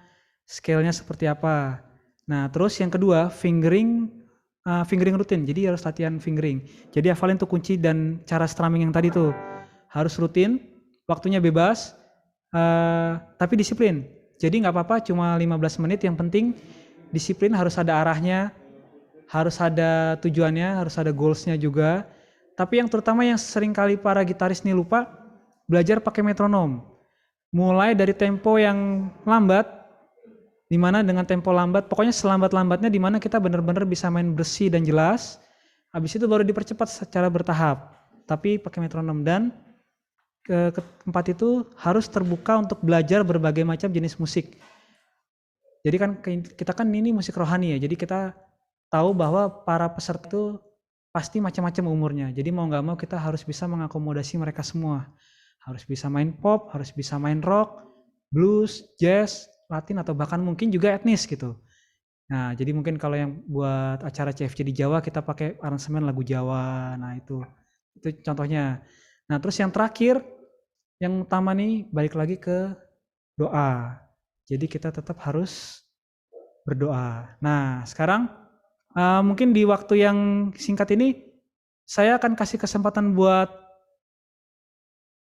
scale-nya seperti apa. Nah, terus yang kedua, fingering rutin. Jadi harus latihan fingering. Jadi hafalin tuh kunci dan cara strumming yang tadi tuh. Harus rutin, waktunya bebas, tapi disiplin. Jadi nggak apa-apa cuma 15 menit, yang penting disiplin, harus ada arahnya, harus ada tujuannya, harus ada goals-nya juga. Tapi yang terutama yang sering kali para gitaris nih lupa, belajar pakai metronom. Mulai dari tempo yang lambat, dimana dengan tempo lambat, pokoknya selambat-lambatnya dimana kita benar-benar bisa main bersih dan jelas. Habis itu baru dipercepat secara bertahap, tapi pakai metronom. Dan keempat itu harus terbuka untuk belajar berbagai macam jenis musik. Jadi kan kita kan ini musik rohani ya, jadi kita tahu bahwa para peserta itu pasti macam-macam umurnya. Jadi mau nggak mau kita harus bisa mengakomodasi mereka semua. Harus bisa main pop, harus bisa main rock, blues, jazz, Latin, atau bahkan mungkin juga etnis gitu. Nah, jadi mungkin kalau yang buat acara CFC di Jawa kita pakai aransemen lagu Jawa. Nah, itu contohnya. Nah, terus yang terakhir, yang utama nih balik lagi ke doa. Jadi kita tetap harus berdoa. Nah, sekarang mungkin di waktu yang singkat ini saya akan kasih kesempatan buat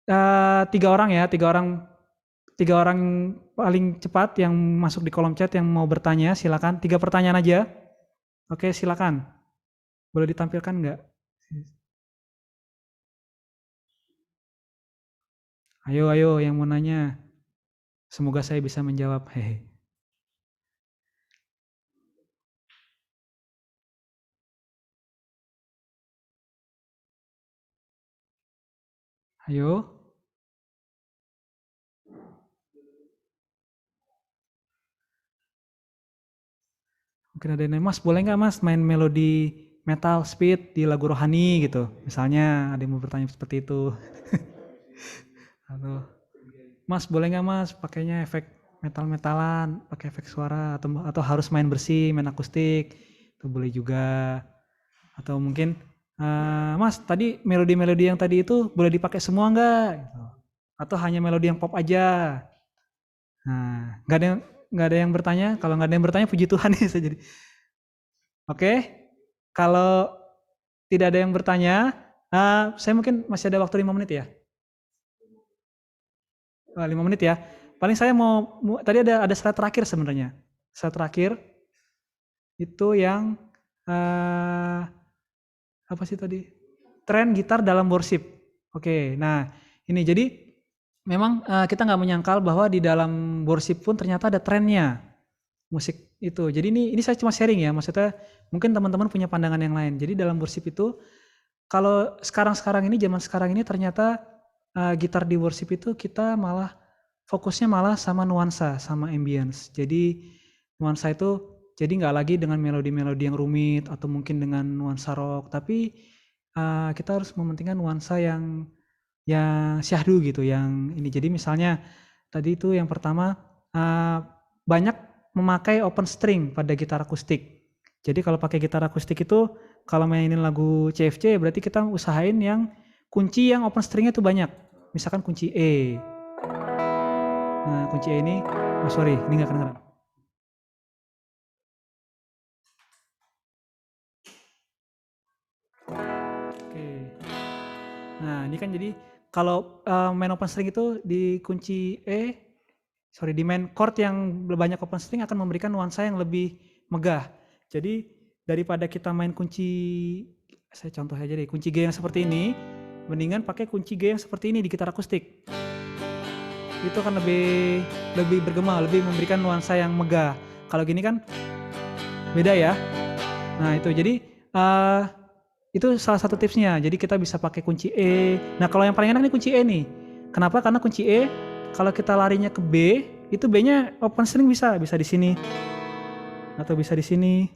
3 orang ya, 3 orang paling cepat yang masuk di kolom chat yang mau bertanya, silakan. 3 pertanyaan aja. Oke, silakan. Boleh ditampilkan nggak? Ayo yang mau nanya. Semoga saya bisa menjawab. Hehe. Ayo. Mungkin ada yang nanya, Mas boleh nggak Mas main melodi metal speed di lagu rohani gitu. Misalnya ada yang mau bertanya seperti itu. Atau Mas boleh nggak Mas pakainya efek metal-metalan, pakai efek suara, atau harus main bersih, main akustik, itu boleh juga. Atau mungkin Mas tadi melodi-melodi yang tadi itu boleh dipakai semua nggak? Gitu. Atau hanya melodi yang pop aja? Nah, nggak ada yang bertanya. Kalau nggak ada yang bertanya, puji Tuhan ya saya jadi. Oke, kalau tidak ada yang bertanya, saya mungkin masih ada waktu 5 menit ya. 5 menit ya. Paling saya tadi ada slide terakhir sebenarnya. Slide terakhir itu yang eh, apa sih tadi? Tren gitar dalam worship. Oke, nah ini jadi memang kita nggak menyangkal bahwa di dalam worship pun ternyata ada trennya musik itu. Jadi ini saya cuma sharing ya, maksudnya mungkin teman-teman punya pandangan yang lain. Jadi dalam worship itu kalau sekarang-sekarang ini zaman sekarang ini ternyata gitar di worship itu kita malah fokusnya malah sama nuansa, sama ambience. Jadi nuansa itu jadi nggak lagi dengan melodi-melodi yang rumit atau mungkin dengan nuansa rock, tapi kita harus mementingkan nuansa yang syahdu gitu, yang ini. Jadi misalnya tadi itu yang pertama banyak memakai open string pada gitar akustik. Jadi kalau pakai gitar akustik itu kalau mainin lagu CFC berarti kita usahain yang kunci yang open stringnya itu banyak. Misalkan kunci E. Nah kunci E ini, sorry ini nggak kedengeran. Oke. Nah ini kan jadi kalau main open string itu di kunci di main chord yang banyak open string akan memberikan nuansa yang lebih megah. Jadi daripada kita main kunci, saya contoh aja deh, kunci G yang seperti ini, mendingan pakai kunci G yang seperti ini di gitar akustik. Itu akan lebih bergema, lebih memberikan nuansa yang megah. Kalau gini kan beda ya. Nah itu jadi itu salah satu tipsnya. Jadi kita bisa pakai kunci E. Nah kalau yang paling enak nih kunci E nih. Kenapa? Karena kunci E kalau kita larinya ke B, itu B-nya open string bisa di sini atau bisa di sini.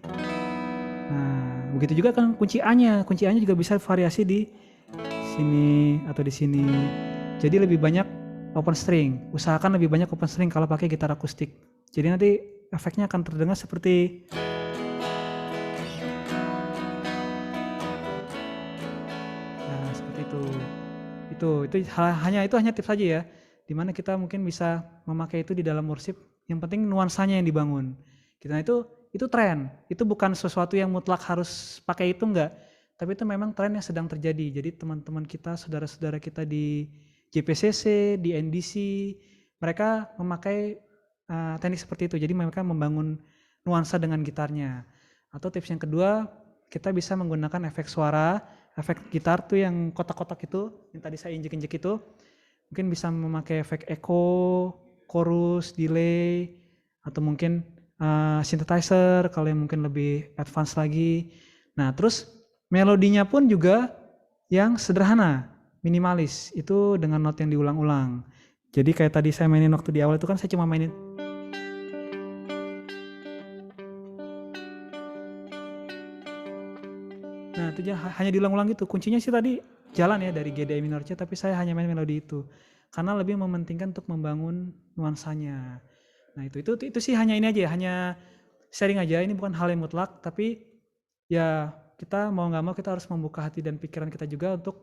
Nah, begitu juga kan kunci A-nya. Kunci A-nya juga bisa variasi di sini atau di sini. Jadi lebih banyak open string. Usahakan lebih banyak open string kalau pakai gitar akustik. Jadi nanti efeknya akan terdengar seperti seperti itu. Itu hanya tips saja ya. Dimana kita mungkin bisa memakai itu di dalam worship. Yang penting nuansanya yang dibangun. Kita itu tren. Itu bukan sesuatu yang mutlak harus pakai itu enggak. Tapi itu memang tren yang sedang terjadi. Jadi teman-teman kita, saudara-saudara kita di JPCC, di NDC, mereka memakai teknik seperti itu. Jadi mereka membangun nuansa dengan gitarnya. Atau tips yang kedua, kita bisa menggunakan efek suara, efek gitar tuh yang kotak-kotak itu, yang tadi saya injek-injek itu, mungkin bisa memakai efek echo, chorus, delay, atau mungkin synthesizer kalau yang mungkin lebih advance lagi. Nah terus melodinya pun juga yang sederhana, minimalis, itu dengan not yang diulang-ulang. Jadi kayak tadi saya mainin waktu di awal itu kan saya cuma mainin nah itu hanya diulang-ulang gitu. Kuncinya sih tadi jalan ya dari G, D, minor, C, tapi saya hanya main melodi itu. Karena lebih mementingkan untuk membangun nuansanya. Nah itu sih hanya ini aja, hanya sharing aja. Ini bukan hal yang mutlak, tapi ya kita mau nggak mau kita harus membuka hati dan pikiran kita juga untuk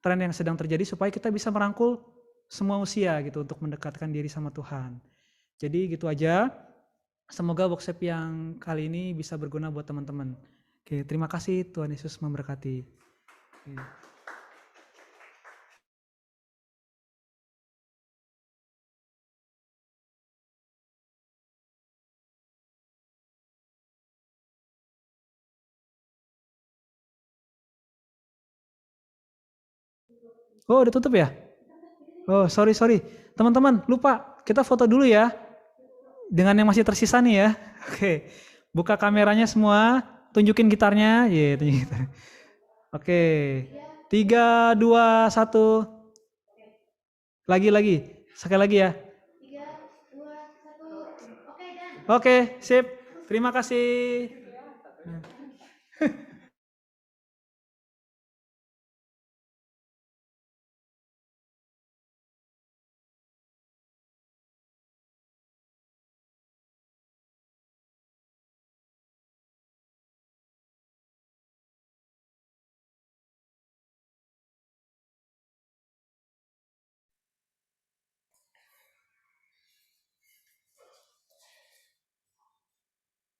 tren yang sedang terjadi supaya kita bisa merangkul semua usia gitu untuk mendekatkan diri sama Tuhan. Jadi gitu aja. Semoga workshop yang kali ini bisa berguna buat teman-teman. Oke, terima kasih. Tuhan Yesus memberkati. Oke. Oh, udah tutup ya? Oh, sorry. Teman-teman, lupa. Kita foto dulu ya. Dengan yang masih tersisa nih ya. Oke. Buka kameranya semua. Tunjukin gitarnya. Tunjukin gitar. Oke. 3, 2, 1. Lagi. Sekali lagi ya. 3, 2, 1. Oke, sip. Terima kasih.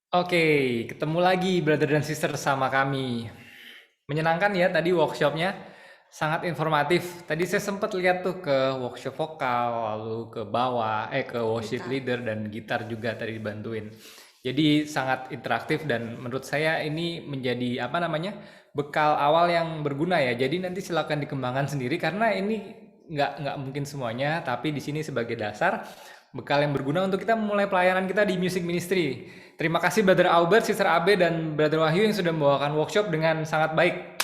Oke, ketemu lagi brother dan sister sama kami. Menyenangkan ya tadi workshopnya. Sangat informatif. Tadi saya sempat lihat tuh ke workshop vokal, lalu ke bawah, ke worship Gitar. leader dan gitar juga tadi dibantuin. Jadi sangat interaktif dan menurut saya ini menjadi apa namanya bekal awal yang berguna ya. Jadi nanti silakan dikembangkan sendiri karena ini nggak mungkin semuanya, tapi di sini sebagai dasar bekal yang berguna untuk kita memulai pelayanan kita di music ministry. Terima kasih Brother Albert, Sister Abe, dan Brother Wahyu yang sudah membawakan workshop dengan sangat baik.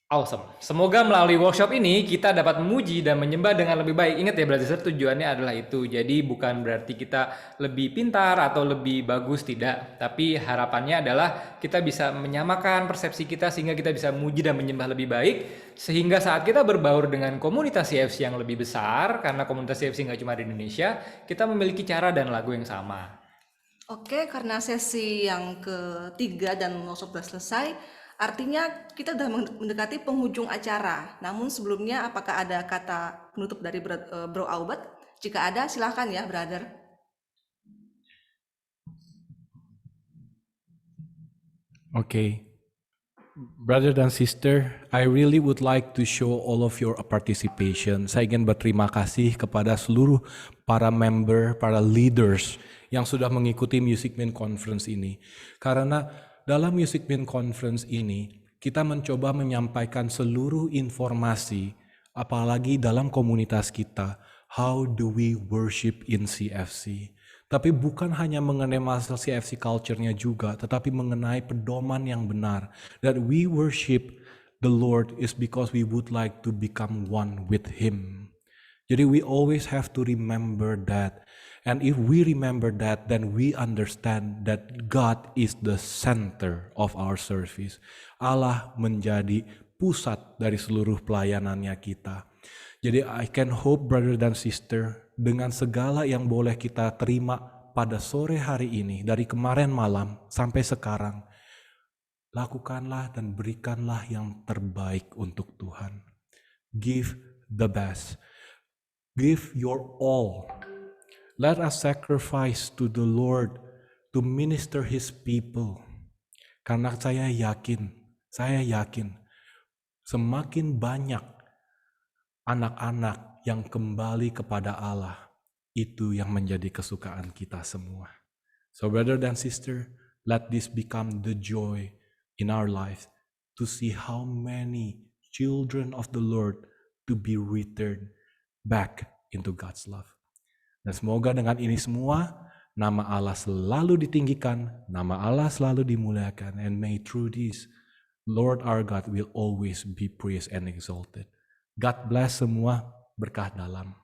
Awesome. Semoga melalui workshop ini kita dapat memuji dan menyembah dengan lebih baik. Ingat ya brother, tujuannya adalah itu. Jadi bukan berarti kita lebih pintar atau lebih bagus, tidak. Tapi harapannya adalah kita bisa menyamakan persepsi kita sehingga kita bisa memuji dan menyembah lebih baik. Sehingga saat kita berbaur dengan komunitas CFC yang lebih besar, karena komunitas CFC nggak cuma di Indonesia, kita memiliki cara dan lagu yang sama. Oke, karena sesi yang ketiga dan workshop sudah selesai, artinya kita sudah mendekati penghujung acara. Namun sebelumnya apakah ada kata penutup dari Bro Albert? Jika ada silahkan ya brother. Okay. Brother dan sister, I really would like to show all of your participation. Saya ingin berterima kasih kepada seluruh para member, para leaders yang sudah mengikuti Music Man Conference ini. Karena dalam Music Man Conference ini, kita mencoba menyampaikan seluruh informasi, apalagi dalam komunitas kita, how do we worship in CFC. Tapi bukan hanya mengenai masalah CFC culture-nya juga, tetapi mengenai pedoman yang benar. That we worship the Lord is because we would like to become one with Him. Jadi we always have to remember that. And if we remember that, then we understand that God is the center of our service. Allah menjadi pusat dari seluruh pelayanannya kita. Jadi I can hope brother dan sister, dengan segala yang boleh kita terima pada sore hari ini, dari kemarin malam sampai sekarang, lakukanlah dan berikanlah yang terbaik untuk Tuhan. Give the best. Give your all. Let us sacrifice to the Lord to minister His people. Karena saya yakin, semakin banyak anak-anak yang kembali kepada Allah, itu yang menjadi kesukaan kita semua. So brother and sister, let this become the joy in our life to see how many children of the Lord to be returned back into God's love. Dan semoga dengan ini semua, nama Allah selalu ditinggikan, nama Allah selalu dimuliakan, and may through this, Lord our God will always be praised and exalted. God bless semua, berkah dalam.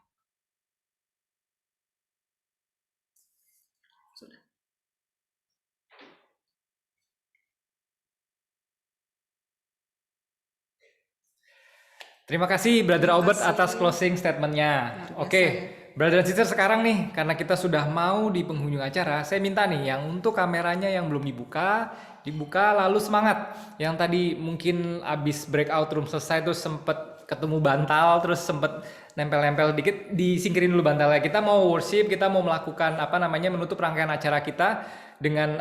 Terima kasih Brother Albert atas closing statement-nya. Oke, Brother dan Sister, sekarang nih karena kita sudah mau di penghujung acara, saya minta nih yang untuk kameranya yang belum dibuka lalu semangat. Yang tadi mungkin abis breakout room selesai tuh sempet ketemu bantal terus sempet nempel-nempel dikit, disingkirin dulu bantalnya. Kita mau worship, kita mau melakukan menutup rangkaian acara kita dengan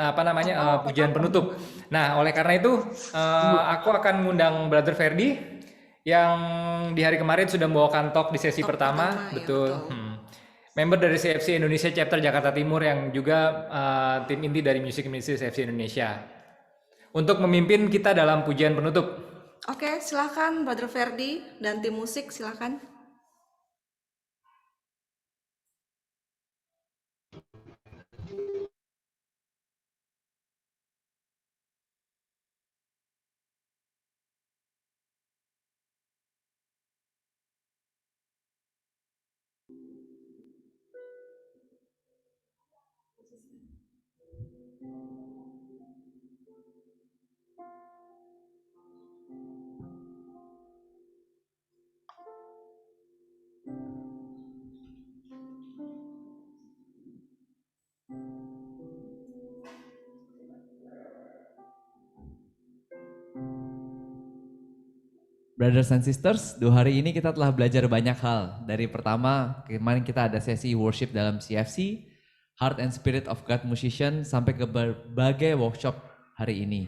pujian penutup. Nah, oleh karena itu aku akan mengundang Brother Ferdi yang di hari kemarin sudah membawakan talk di sesi pertama, betul. Member dari CFC Indonesia Chapter Jakarta Timur yang juga tim inti dari Music Ministry CFC Indonesia untuk memimpin kita dalam pujian penutup. Oke, silakan Brother Ferdi dan tim musik silakan. Brothers and Sisters, 2 hari ini kita telah belajar banyak hal. Dari pertama, kemarin kita ada sesi worship dalam CFC, Heart and Spirit of God Musician, sampai ke berbagai workshop hari ini.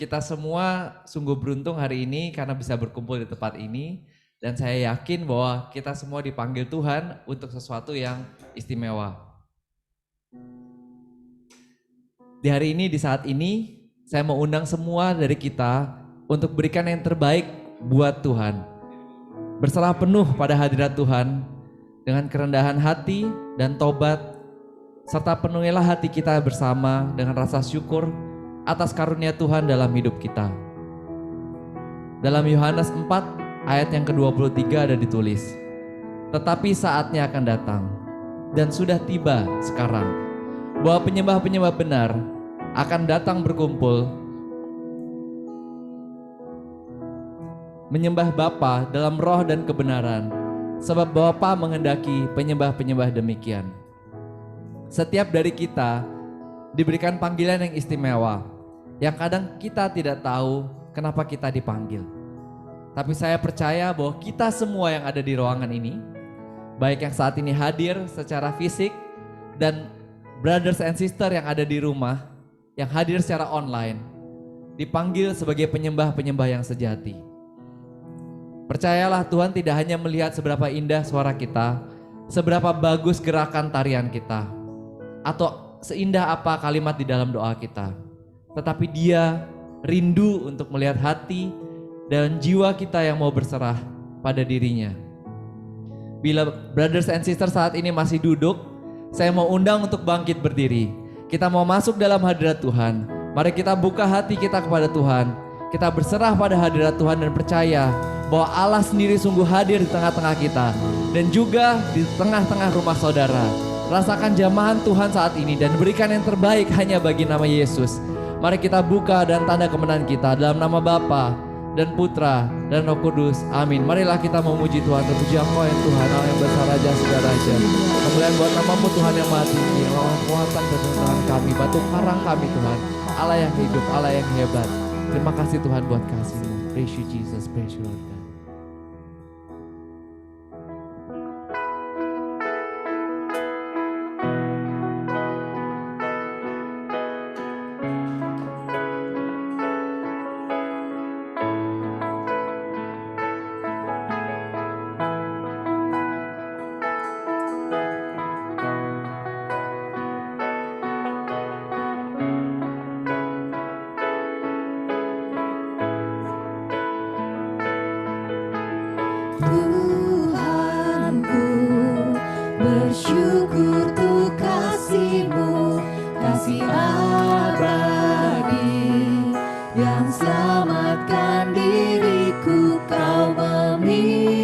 Kita semua sungguh beruntung hari ini karena bisa berkumpul di tempat ini. Dan saya yakin bahwa kita semua dipanggil Tuhan untuk sesuatu yang istimewa. Di hari ini, di saat ini, saya mau undang semua dari kita untuk berikan yang terbaik buat Tuhan. Berserah penuh pada hadirat Tuhan dengan kerendahan hati dan tobat, serta penuhilah hati kita bersama dengan rasa syukur atas karunia Tuhan dalam hidup kita. Dalam Yohanes 4 ayat yang ke-23 ada ditulis, tetapi saatnya akan datang dan sudah tiba sekarang bahwa penyembah-penyembah benar akan datang berkumpul menyembah Bapa dalam roh dan kebenaran, sebab Bapa menghendaki penyembah-penyembah demikian. Setiap dari kita diberikan panggilan yang istimewa, yang kadang kita tidak tahu kenapa kita dipanggil. Tapi saya percaya bahwa kita semua yang ada di ruangan ini, baik yang saat ini hadir secara fisik dan brothers and sister yang ada di rumah, yang hadir secara online, dipanggil sebagai penyembah-penyembah yang sejati. Percayalah, Tuhan tidak hanya melihat seberapa indah suara kita, seberapa bagus gerakan tarian kita, atau seindah apa kalimat di dalam doa kita, tetapi Dia rindu untuk melihat hati dan jiwa kita yang mau berserah pada dirinya. Bila brothers and sisters saat ini masih duduk, saya mau undang untuk bangkit berdiri. Kita mau masuk dalam hadirat Tuhan. Mari kita buka hati kita kepada Tuhan. Kita berserah pada hadirat Tuhan dan percaya bahwa Allah sendiri sungguh hadir di tengah-tengah kita dan juga di tengah-tengah rumah saudara. Rasakan jamahan Tuhan saat ini dan berikan yang terbaik hanya bagi nama Yesus. Mari kita buka dan tanda kemenangan kita dalam nama Bapa dan Putra dan Roh Kudus. Amin. Marilah kita memuji Tuhan. Terpuji Engkau ya Tuhan, Allah yang besar raja segala raja. Kemuliaan buat nama-Mu Tuhan yang maha tinggi, Allah kekuatan dan kebenaran kami, batu karang kami Tuhan, Allah yang hidup, Allah yang hebat. Terima kasih Tuhan buat kasih-Mu. Praise you Jesus, praise you Lord God. Tuhanku, bersyukur untuk kasih-Mu, kasih abadi yang selamatkan diriku. Kau memilihku,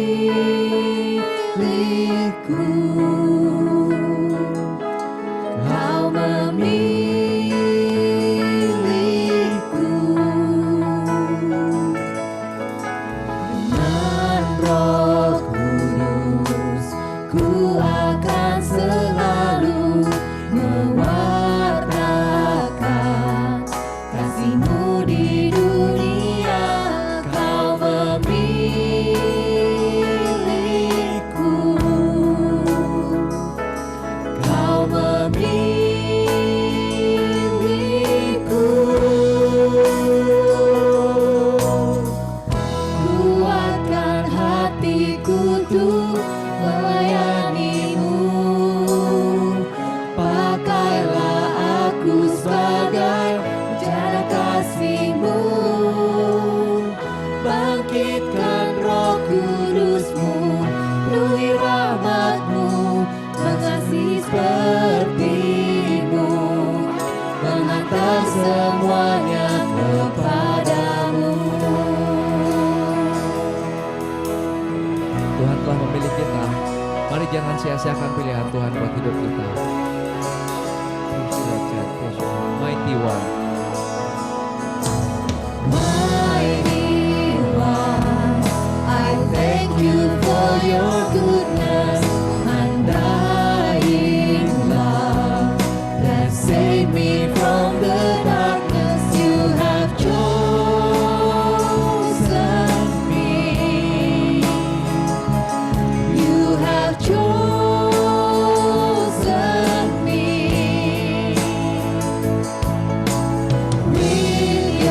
Kau memilihku. Dengan Roh Kudus ku akan selalu mewartakan kasih-Mu di dunia. Kau memilihku, Kau memilihku. Kuatkan hatiku untuk melayani-Mu. Pakailah aku sebagai bendera kasih-Mu. Bangkitkan Roh Kudus-Mu, penuhi rahmat-Mu, mengasihi seperti-Mu, menghantar semuanya kepada-Mu. Tuhan telah memilih kita. Mari jangan sia-siakan pilihan Tuhan buat hidup kita. Praise you, Lord God. Praise you, Mighty One. Mighty One, I thank You for Your goodness, undying love that saved me from the darkness. You have chosen me. You have chosen me. With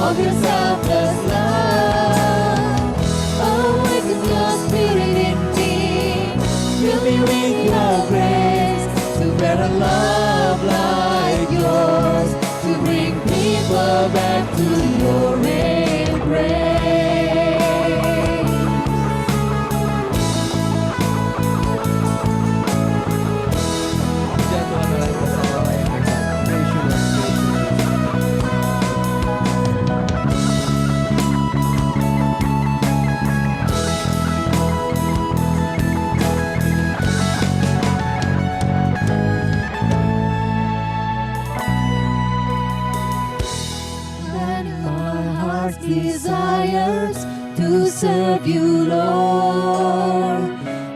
of your selfless love. Awaken your spirit in me, fill me with your grace, to bear a love like yours, to bring people back to your embrace. Pujian Tuhan adalah bersama Allah yang hebat. Praise you, Lord. Praise you. And my heart desires to serve you, Lord,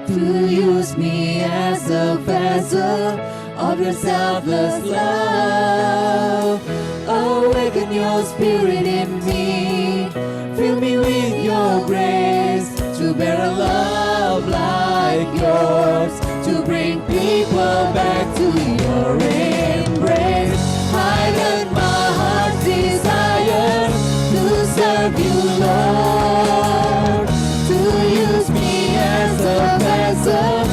to use me as a vessel of your selfless love. Awaken your spirit in me, fill me with your grace, to bear a love like yours, to bring people back to your embrace. Heighten my heart's desire to serve you, Lord, to use me as a vessel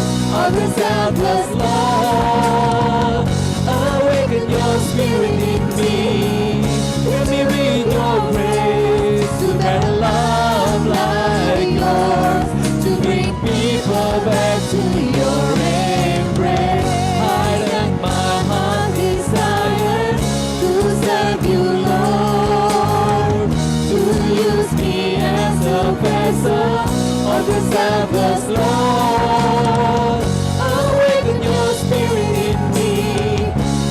of your selfless love. Awaken your spirit in me, fill me with your grace, to bear a love like yours, to bring people back to your embrace. Heighten my heart's desire to serve you, Lord, to use me as a vessel of your selfless love. Awaken your spirit in me,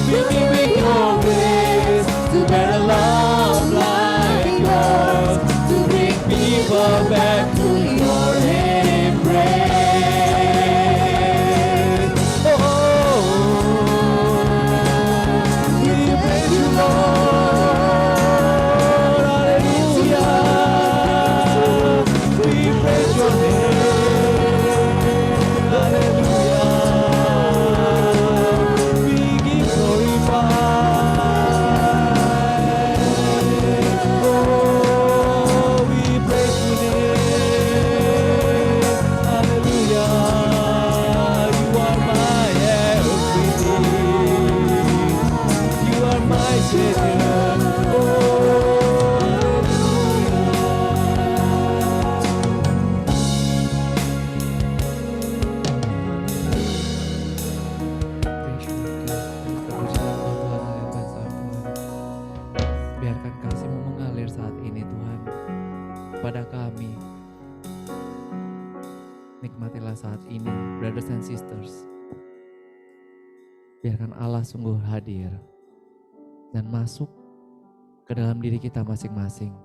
fill me with your grace, to bear a love like yours, to bring people back to your embrace. Oh, we praise you, Lord. Hallelujah. We praise your name. Hallelujah. We give glory back. Oh, we praise your name. Hallelujah. You are my everything. You are my Savior. Oh, Praise you, Lord God. Terpujilah Engkau Tuhan yang besar, Tuhan. Biarkan kasih-Mu mengalir saat ini, Tuhan, kepada kami. Nikmatilah saat ini, brothers and sisters. Biarkan Allah sungguh hadir dan masuk ke dalam diri kita masing-masing.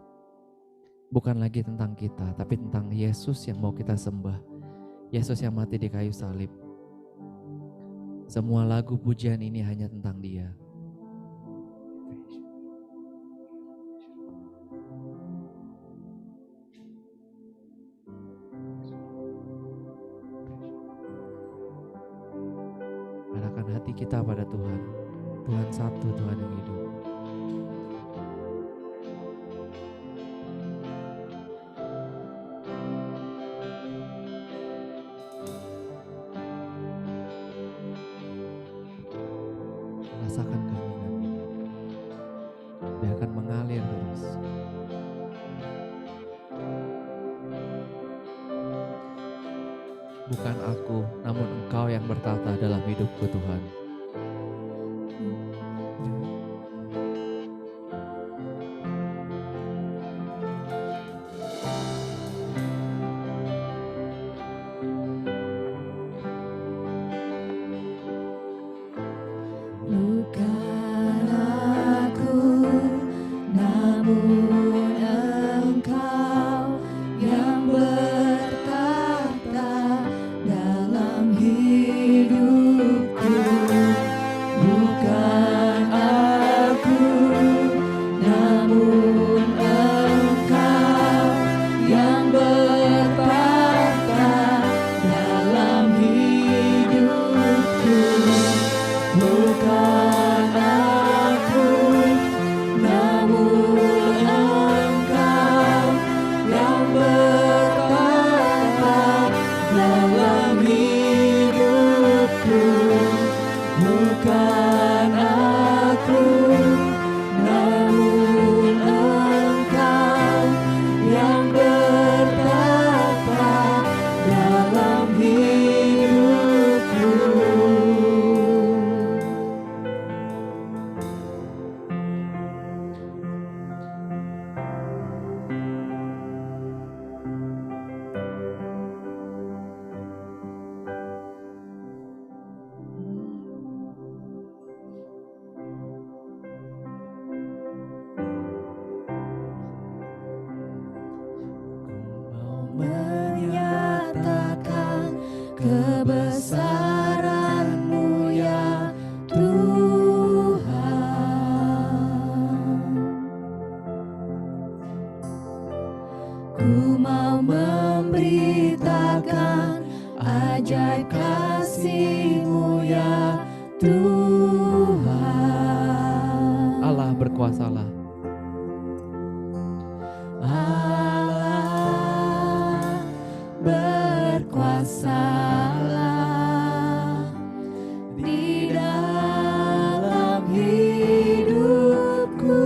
Bukan lagi tentang kita, tapi tentang Yesus yang mau kita sembah. Yesus yang mati di kayu salib. Semua lagu pujian ini hanya tentang Dia. Arahkan hati kita pada Tuhan. Tuhan satu, Tuhan yang hidup. Rasakan keheningan ini. Biarkan mengalir terus. Bukan aku, namun Engkau yang bertata dalam hidupku, Tuhan. Bukan aku, namun Engkau yang bertata dalam hidupku. memberitakan ajaib kasih-Mu ya Tuhan. Allah berkuasalah. Allah berkuasalah di dalam hidupku.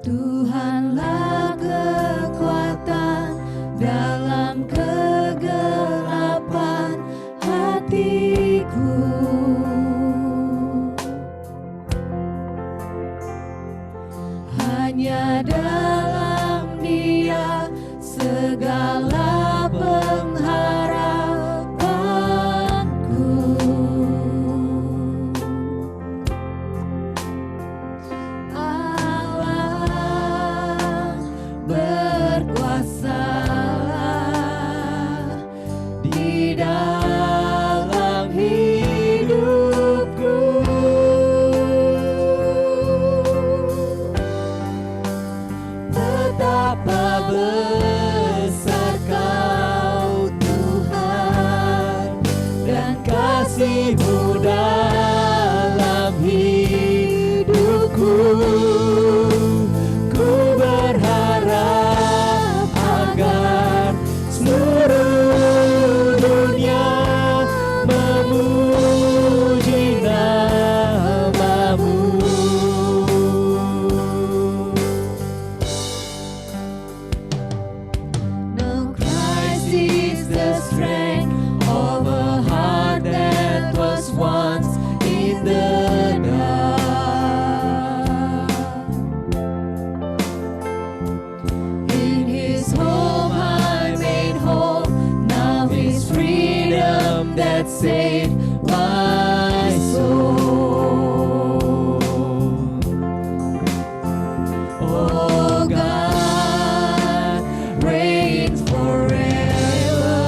Tuhanlah kekuatan dalam kegelapan hatiku. Hanya dalam Dia segala pengharapanku. Allah berkuasalah di dalam hidupku. Betapa besar Kau Tuhan, dan kasih-Mu dalam hidupku. Ku berharap agar seluruh dunia memuji nama-Mu. No, Christ is the strength of a heart that was once in the dark. In His home I made whole. Now His freedom that saved my soul. Oh God, reign forever.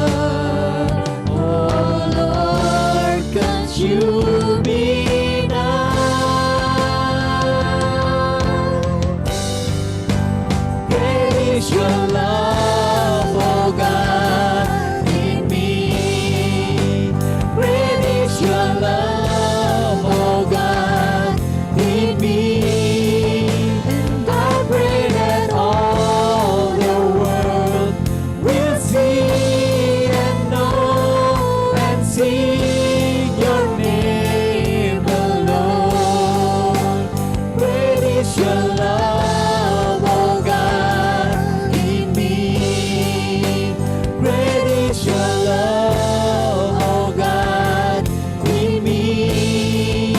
Oh Lord, consume me now. Great is your love, oh God, in me. Great is your love, oh God, in me. And I pray that all the world will see and know and sing your name alone. Great is your love, oh God, in me. Great is your love, oh God, in me.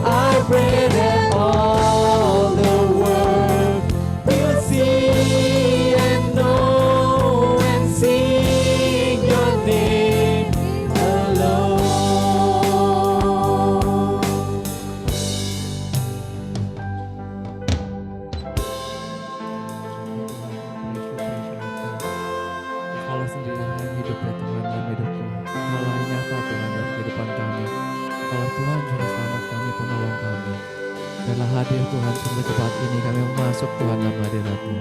I pray that all the world will see and know and sing your name alone. Kaulah sendiri yang hidup ya Tuhan dalam hidupku. Kaulah yang nyata Tuhan dalam kehidupan kami. Kaulah Tuhan juru selamat kami, penolong kami. Biarlah hadir Tuhan sampai cepat ini kami masuk Tuhan dalam hadirat-Mu.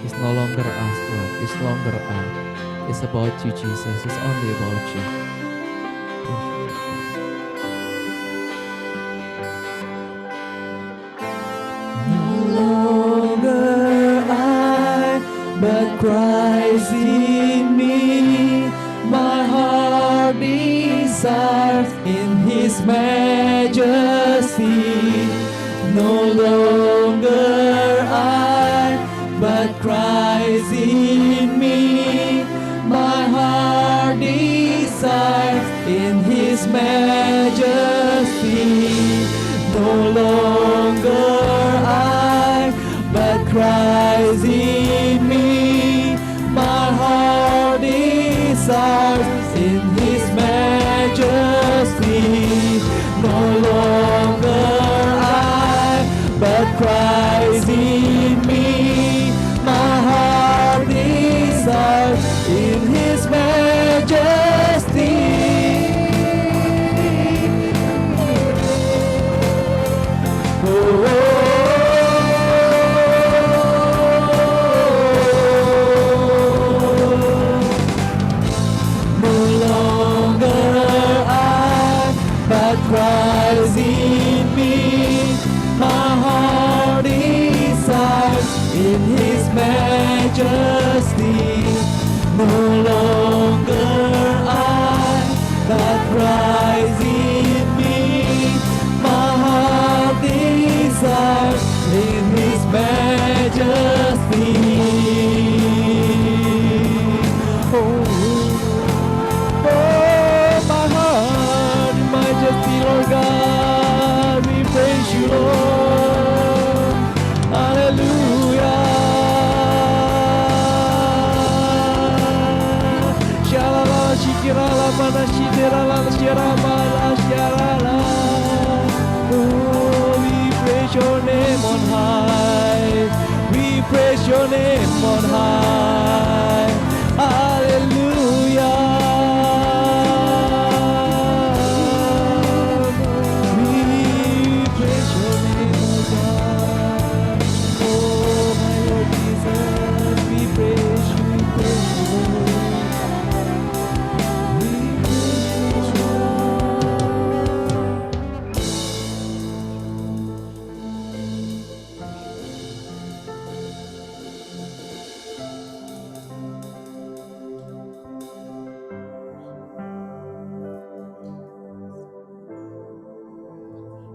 It's no longer us Tuhan, it's no longer us. It's about you Jesus, it's only about you. No longer I, but Christ in me. My heart desires in His majesty. No longer I, but Christ in me. My heart desires in His majesty. No longer I, but Christ in me. My heart desires in His majesty. No longer I, but Christ in me. My heart desires in His majesty. lies in me. My heart desires in His majesty. Oh, my heart in majesty, Lord God, we praise you, Lord. Hallelujah. Shalala, shikirala, mana shiterala, shiramala, sharala. Oh, we praise your name on high. We praise your name on high. Hallelujah. We praise your name, O God. Oh, my Lord Jesus, we praise you, we praise you, Lord. We praise you,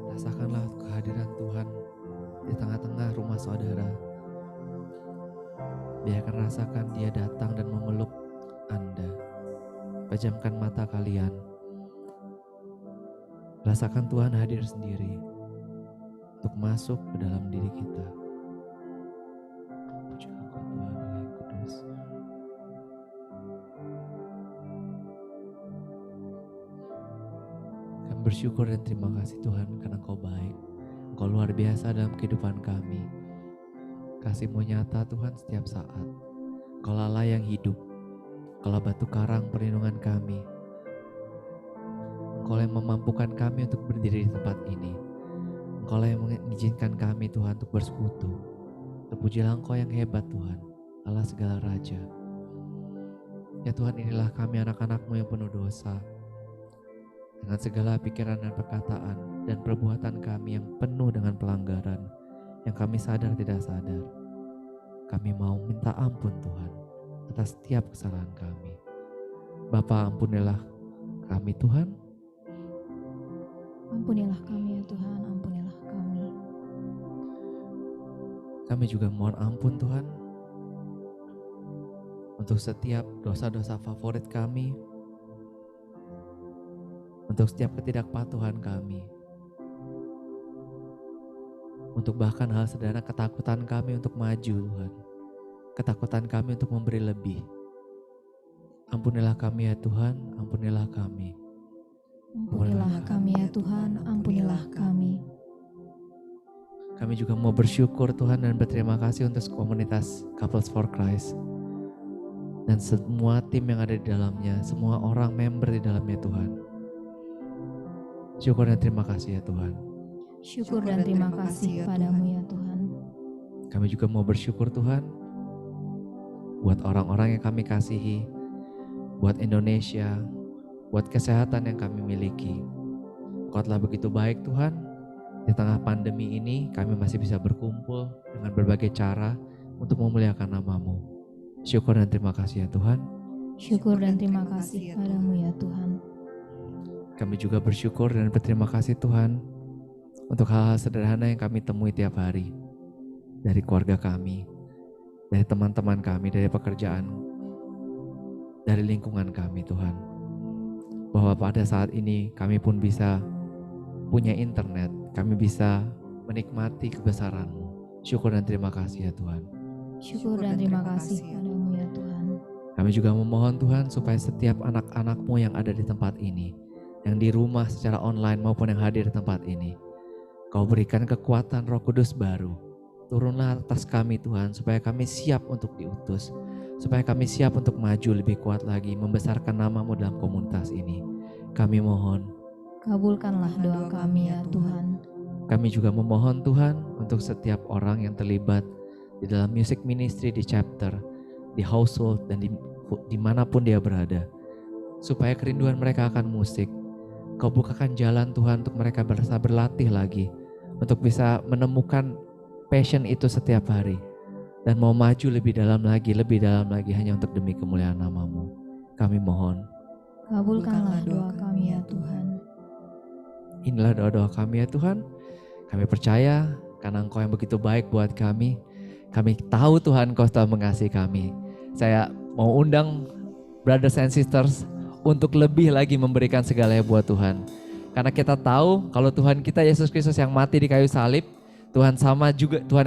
Rasakanlah kehadiran Tuhan di tengah-tengah rumah saudara. Biarkan rasakan Dia datang dan memeluk Anda. Pejamkan mata kalian. Rasakan Tuhan hadir sendiri untuk masuk ke dalam diri kita. Puji Engkau Tuhan Allah yang kudus. Kami bersyukur dan terima kasih Tuhan karena Engkau baik. Engkau luar biasa dalam kehidupan kami. Kasih-Mu nyata Tuhan setiap saat. Engkau Allah yang hidup. Engkau batu karang perlindungan kami. Engkau yang memampukan kami untuk berdiri di tempat ini. Engkau yang mengizinkan kami Tuhan untuk bersekutu. Terpujilah Engkau yang hebat Tuhan, Allah segala raja. Ya Tuhan, inilah kami anak-anak-Mu yang penuh dosa. Dengan segala pikiran dan perkataan dan perbuatan kami yang penuh dengan pelanggaran, yang kami sadar tidak sadar. Kami mau minta ampun Tuhan atas setiap kesalahan kami. Bapa, ampunilah kami Tuhan. Ampunilah kami ya Tuhan, ampunilah kami. Kami juga mohon ampun Tuhan untuk setiap dosa-dosa favorit kami, untuk setiap ketidakpatuhan kami, untuk bahkan hal sederhana ketakutan kami untuk maju Tuhan, ketakutan kami untuk memberi lebih. Ampunilah kami ya Tuhan, ampunilah kami. Ampunilah kami ya Tuhan, ampunilah kami. Kami juga mau bersyukur Tuhan dan berterima kasih untuk komunitas Couples for Christ dan semua tim yang ada di dalamnya, semua orang member di dalamnya Tuhan. Syukur dan terima kasih ya Tuhan. Syukur dan terima kasih padamu ya Tuhan. Kami juga mau bersyukur Tuhan buat orang-orang yang kami kasihi, buat Indonesia, buat kesehatan yang kami miliki. Kau telah begitu baik Tuhan. Di tengah pandemi ini kami masih bisa berkumpul dengan berbagai cara untuk memuliakan nama-Mu. Syukur dan terima kasih ya Tuhan. Syukur dan terima kasih padamu ya Tuhan. Kami juga bersyukur dan berterima kasih Tuhan untuk hal-hal sederhana yang kami temui tiap hari. Dari keluarga kami, dari teman-teman kami, dari pekerjaan, dari lingkungan kami Tuhan. Bahwa pada saat ini kami pun bisa punya internet, kami bisa menikmati kebesaran-Mu. Syukur dan terima kasih ya Tuhan. Syukur dan terima kasih padamu ya Tuhan. Kami juga memohon Tuhan supaya setiap anak-anak-Mu yang ada di tempat ini, yang di rumah secara online maupun yang hadir di tempat ini, Kau berikan kekuatan Roh Kudus baru. Turunlah atas kami Tuhan supaya kami siap untuk diutus, supaya kami siap untuk maju lebih kuat lagi membesarkan nama-Mu dalam komunitas ini. Kami mohon, Kabulkanlah doa kami ya Tuhan. kami juga memohon Tuhan untuk setiap orang yang terlibat di dalam music ministry di chapter, di household dan dimanapun dia berada, supaya kerinduan mereka akan musik, Kau bukakan jalan Tuhan untuk mereka bisa berlatih lagi, untuk bisa menemukan passion itu setiap hari, dan mau maju lebih dalam lagi hanya untuk demi kemuliaan nama-Mu. Kami mohon, Kabulkanlah doa kami ya Tuhan. Inilah doa-doa kami ya Tuhan. Kami percaya karena Engkau yang begitu baik buat kami. Kami tahu Tuhan Engkau telah mengasihi kami. Saya mau undang brothers and sisters untuk lebih lagi memberikan segalanya buat Tuhan. Karena kita tahu kalau Tuhan kita Yesus Kristus yang mati di kayu salib, Tuhan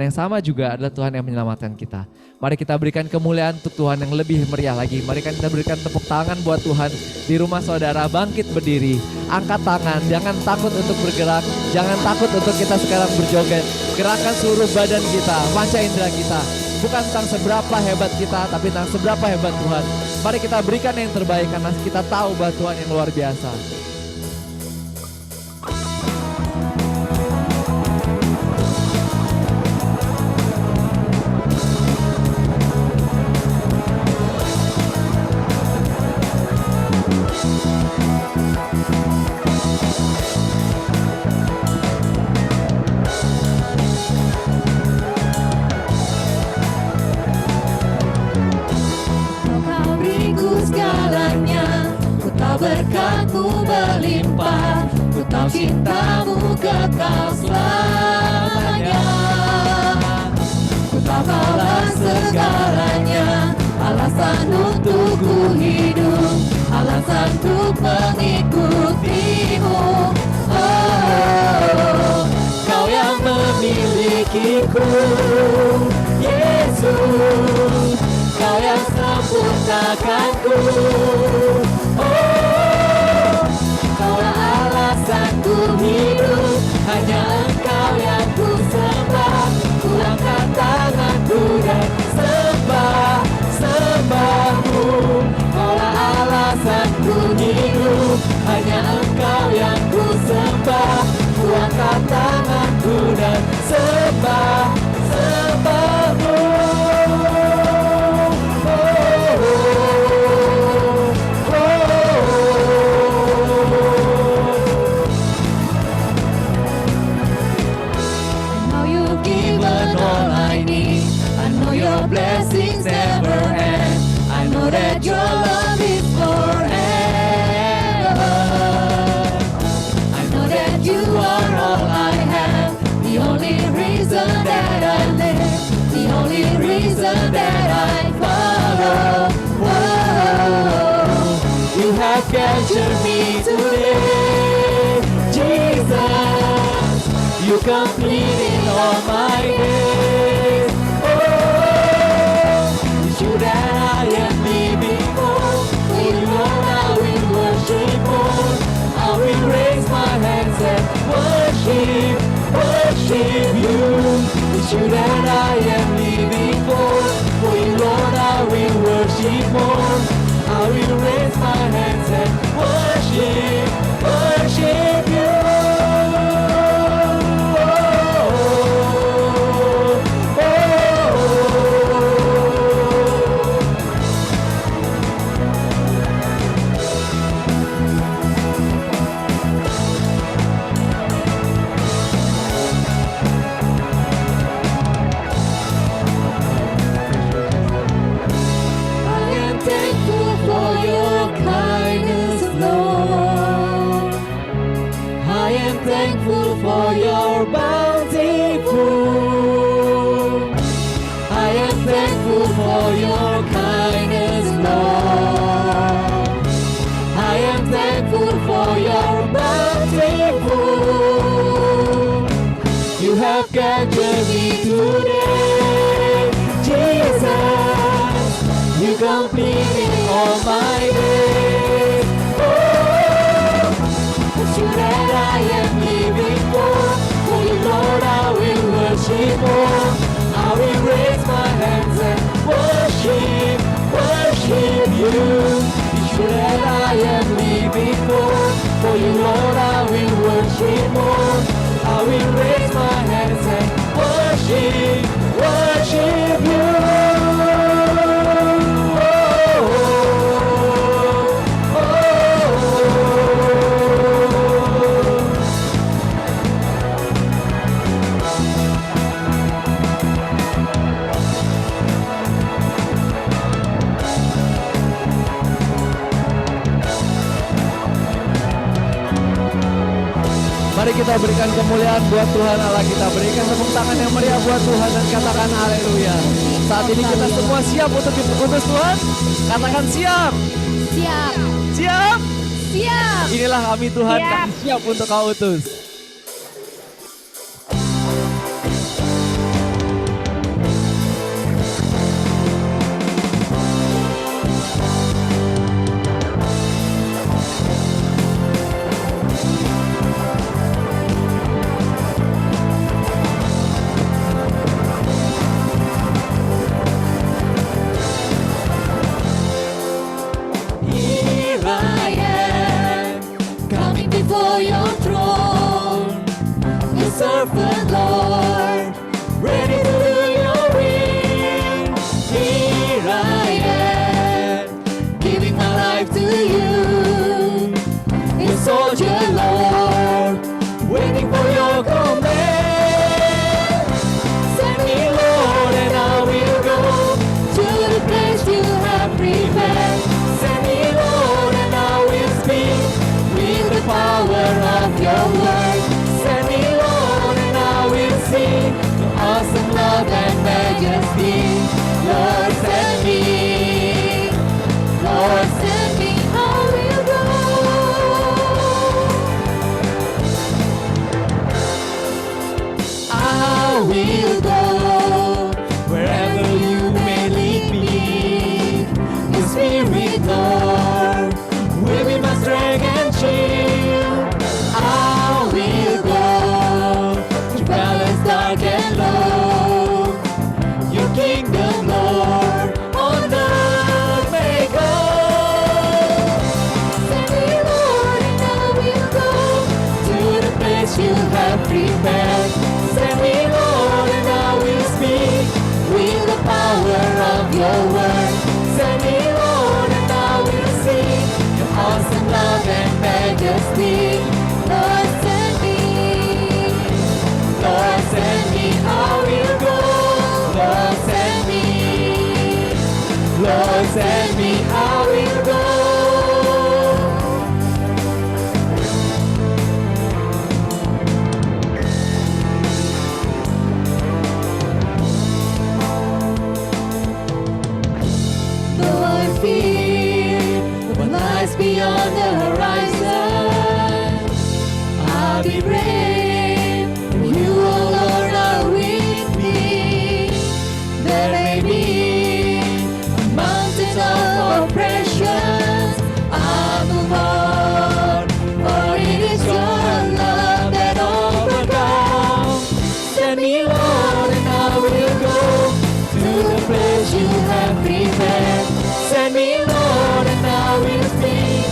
yang sama juga adalah Tuhan yang menyelamatkan kita. Mari kita berikan kemuliaan untuk Tuhan yang lebih meriah lagi. Mari kita berikan tepuk tangan buat Tuhan. Di rumah saudara bangkit berdiri, angkat tangan, jangan takut untuk bergerak, jangan takut untuk kita sekarang berjoget. Gerakan seluruh badan kita, panca indera kita. Bukan tentang seberapa hebat kita, tapi tentang seberapa hebat Tuhan. Mari kita berikan yang terbaik karena kita tahu bahwa Tuhan yang luar biasa. Kau beriku segalanya, ku tahu berkat-Mu berlimpah, ku tahu cinta-Mu kekal selamanya. Ku tahu Kaulah segalanya, alasan untuk ku hidup, alasan untuk mengikuti-Mu. Oh, Kau yang memilikiku, Yesus. Kau yang sempurnakanku. Oh, Kaulah alasanku hidup, hanya Engkau yang ku sembah. Ku angkat tanganku dan sembah-Mu. Kaulah alasanku hidup, hanya Engkau yang ku sembah. Ku angkat tanganku dan sembah-Mu. Your blessings never end. I know that your love is forever. I know that you are all I have, the only reason that I live, the only reason that I follow. Whoa. You have captured me today, Jesus. You completed all my days. That I am living for, you know I will worship more. I will raise my hands and worship you. It's you that I am living for you Lord I will worship more. I will raise my hands and worship you. Thankful for your bountiful. I am thankful for your kindness, Lord. I am thankful for your bountiful. You have captured me today, Jesus. You completed all my days. You that I am living for you Lord I will worship more. I will raise my hands and worship you. You that I am living for you Lord I will worship more. I will raise my hands and Mari kita berikan kemuliaan buat Tuhan Allah kita. Berikan tepuk tangan yang meriah buat Tuhan dan katakan haleluya. Saat ini kita semua siap untuk diutus Tuhan. Katakan siap. Siap. Siap. Siap. Inilah kami Tuhan, Siap. kami siap untuk kau utus. Here I am, coming before your throne, your servant Lord, ready to do your will. Here I am, giving my life to you, your soldier Lord, waiting for your command. Send me Lord and I will go to the place you have prepared. Send me Lord and I will speak with the power of your word. Send me Lord and I will sing your awesome love and majesty. Lord send me, Lord send me, I will go. I will go wherever you may lead me. Your spirit, Lord, will be my strength and shield. I will go to valleys dark and low. Your kingdom, Lord, on earth may go. Send me, Lord, and I will go to the place you have prepared. Send me, Lord, and I will speak with the power of your word. Send me, Lord, and I will sing your awesome love and majesty. Lord, send me. Lord, send me, I will go. Lord, send me. Lord, send me, I will go. Though I fear what lies beyond the horizon, I'll be brave. You, oh Lord, are with me. There may be a mountain of oppression. I'll move on, for it is your love that overcomes. Send me, Lord, and I will go to the place you have prepared. Send me, Lord, and I will speak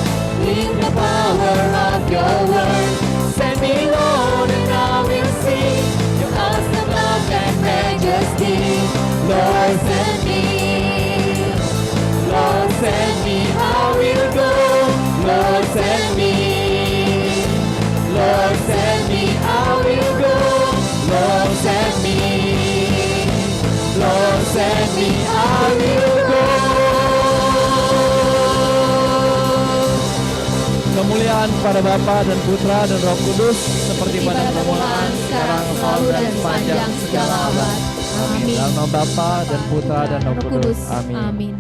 in the power of your word. Send me, Lord, and I will sing your awesome love and majesty. Lord, send me. Lord, send me, I will go. Lord, send me. Lord, send me, I will go. Lord, send me. Lord, send me, I will go. Kemuliaan kepada Bapa dan Putra dan Roh Kudus seperti pada permulaan, sekarang, selalu dan sepanjang segala abad. Amin. Dalam nama Bapa dan Putra dan Roh Kudus. Amin. Amin.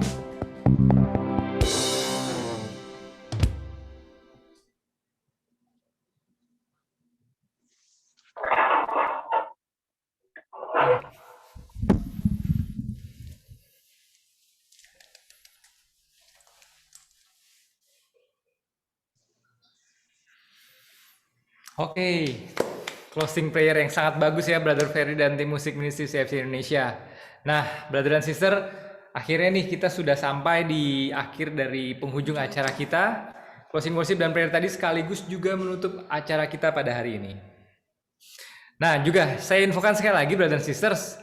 Oke, closing prayer yang sangat bagus ya Brother Ferry dan tim musik ministry CFC Indonesia. Nah, brother dan sister, akhirnya nih kita sudah sampai di akhir dari penghujung acara kita. Closing worship dan prayer tadi sekaligus juga menutup acara kita pada hari ini. Nah, juga saya infokan sekali lagi brother dan sisters,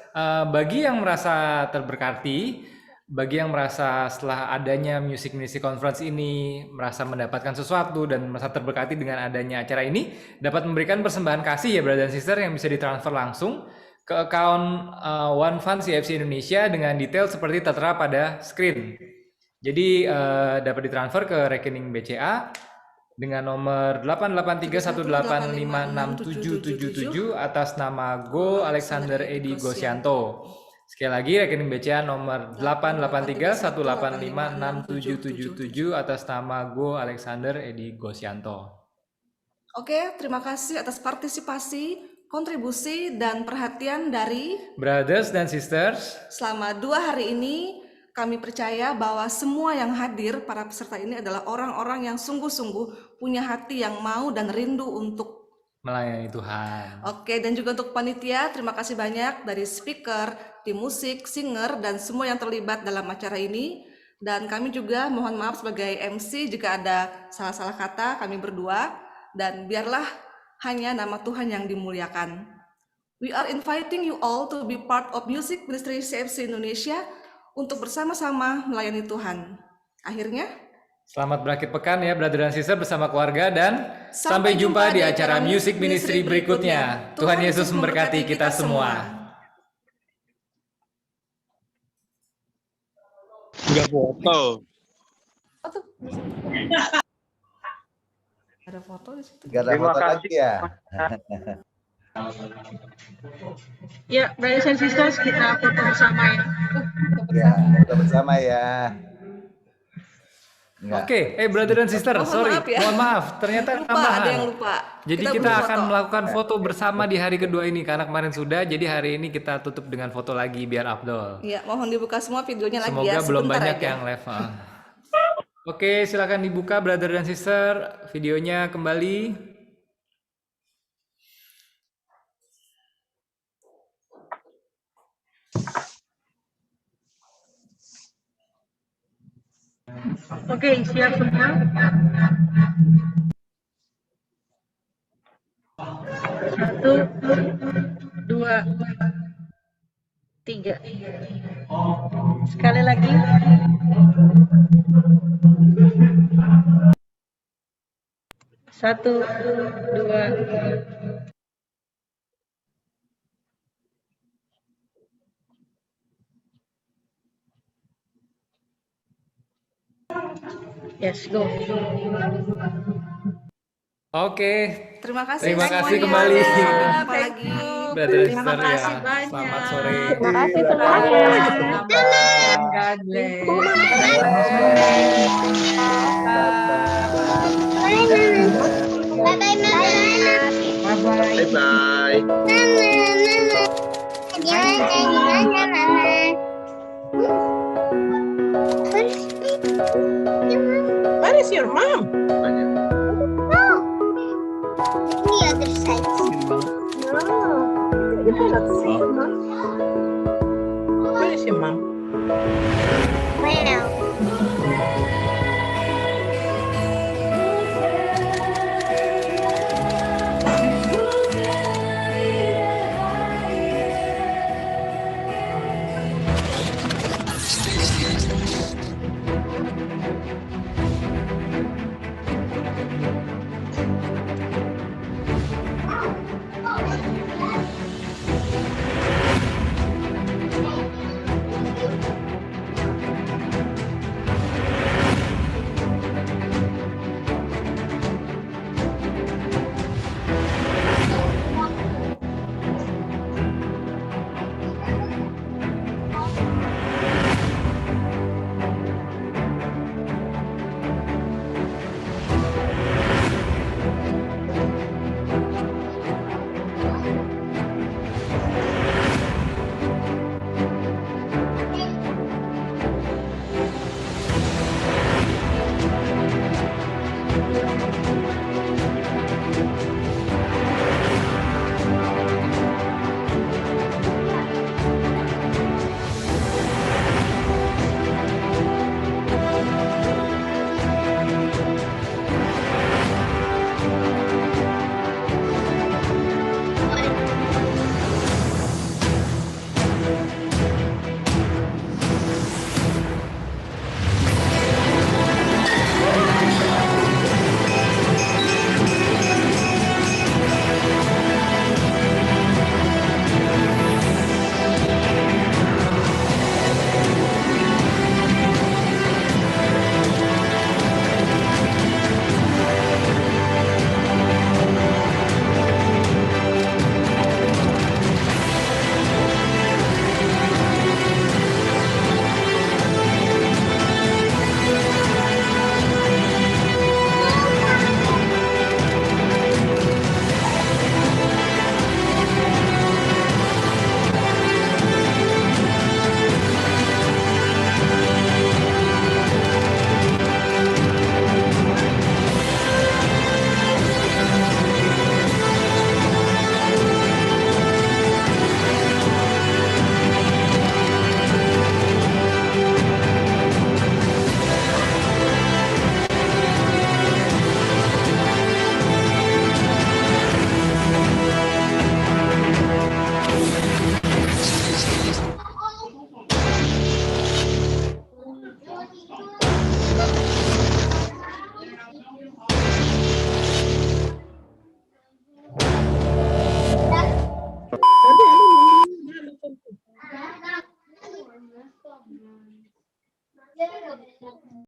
bagi yang merasa terberkati, bagi yang merasa setelah adanya Music Ministry Conference ini merasa mendapatkan sesuatu dan merasa terberkati dengan adanya acara ini, dapat memberikan persembahan kasih ya brother dan sister yang bisa ditransfer langsung ke account One Fund CFC Indonesia dengan detail seperti tertera pada screen. Jadi dapat ditransfer ke rekening BCA dengan nomor 88318566777 atas nama Go Alexander Edi Gosyanto. Sekali lagi rekening BCA nomor 88318566777 atas nama Go Alexander Edi Gosyanto. Oke, terima kasih atas partisipasi, kontribusi, dan perhatian dari Brothers dan sisters, selama 2 hari ini. Kami percaya bahwa semua yang hadir, para peserta ini adalah orang-orang yang sungguh-sungguh punya hati yang mau dan rindu untuk melayani Tuhan. Oke, dan juga untuk panitia, terima kasih banyak dari speaker, tim musik, singer, dan semua yang terlibat dalam acara ini. Dan kami juga mohon maaf sebagai MC jika ada salah-salah kata kami berdua, dan biarlah hanya nama Tuhan yang dimuliakan. We are inviting you all to be part of Music Ministry CFC Indonesia untuk bersama-sama melayani Tuhan. Akhirnya, selamat berakhir pekan ya brother dan sister bersama keluarga, dan sampai jumpa di acara Music Ministry berikutnya. Tuhan Yesus memberkati kita semua. Nggak foto. Ada foto di situ. Gak ada foto lagi ya? Ya, brothers and sisters, kita foto bersama ya. Ya, foto bersama ya. Enggak. Oke, brother dan sister, sorry, maaf ya. mohon maaf, ternyata Lupa, tambahan. ada yang lupa. Jadi Kita kita belum akan foto. melakukan foto bersama di hari kedua ini, karena kemarin sudah, jadi hari ini kita tutup dengan foto lagi biar afdol. Ya, mohon dibuka semua videonya lagi Semoga ya. belum sebentar banyak aja. yang level. Oke, silakan dibuka brother dan sister, videonya kembali. Oke, siap semua. Satu, dua, tiga. Sekali lagi. Satu, dua. Yes, go. Oke, Terima kasih. terima kasih semuanya. kembali. Jumpa lagi. Brother and Terima sister kasih ya, banyak. selamat sore. Terima kasih semuanya. God bless. Bye-bye. Where is your mom? The other side. No, you cannot see mom. Where is your mom? Well.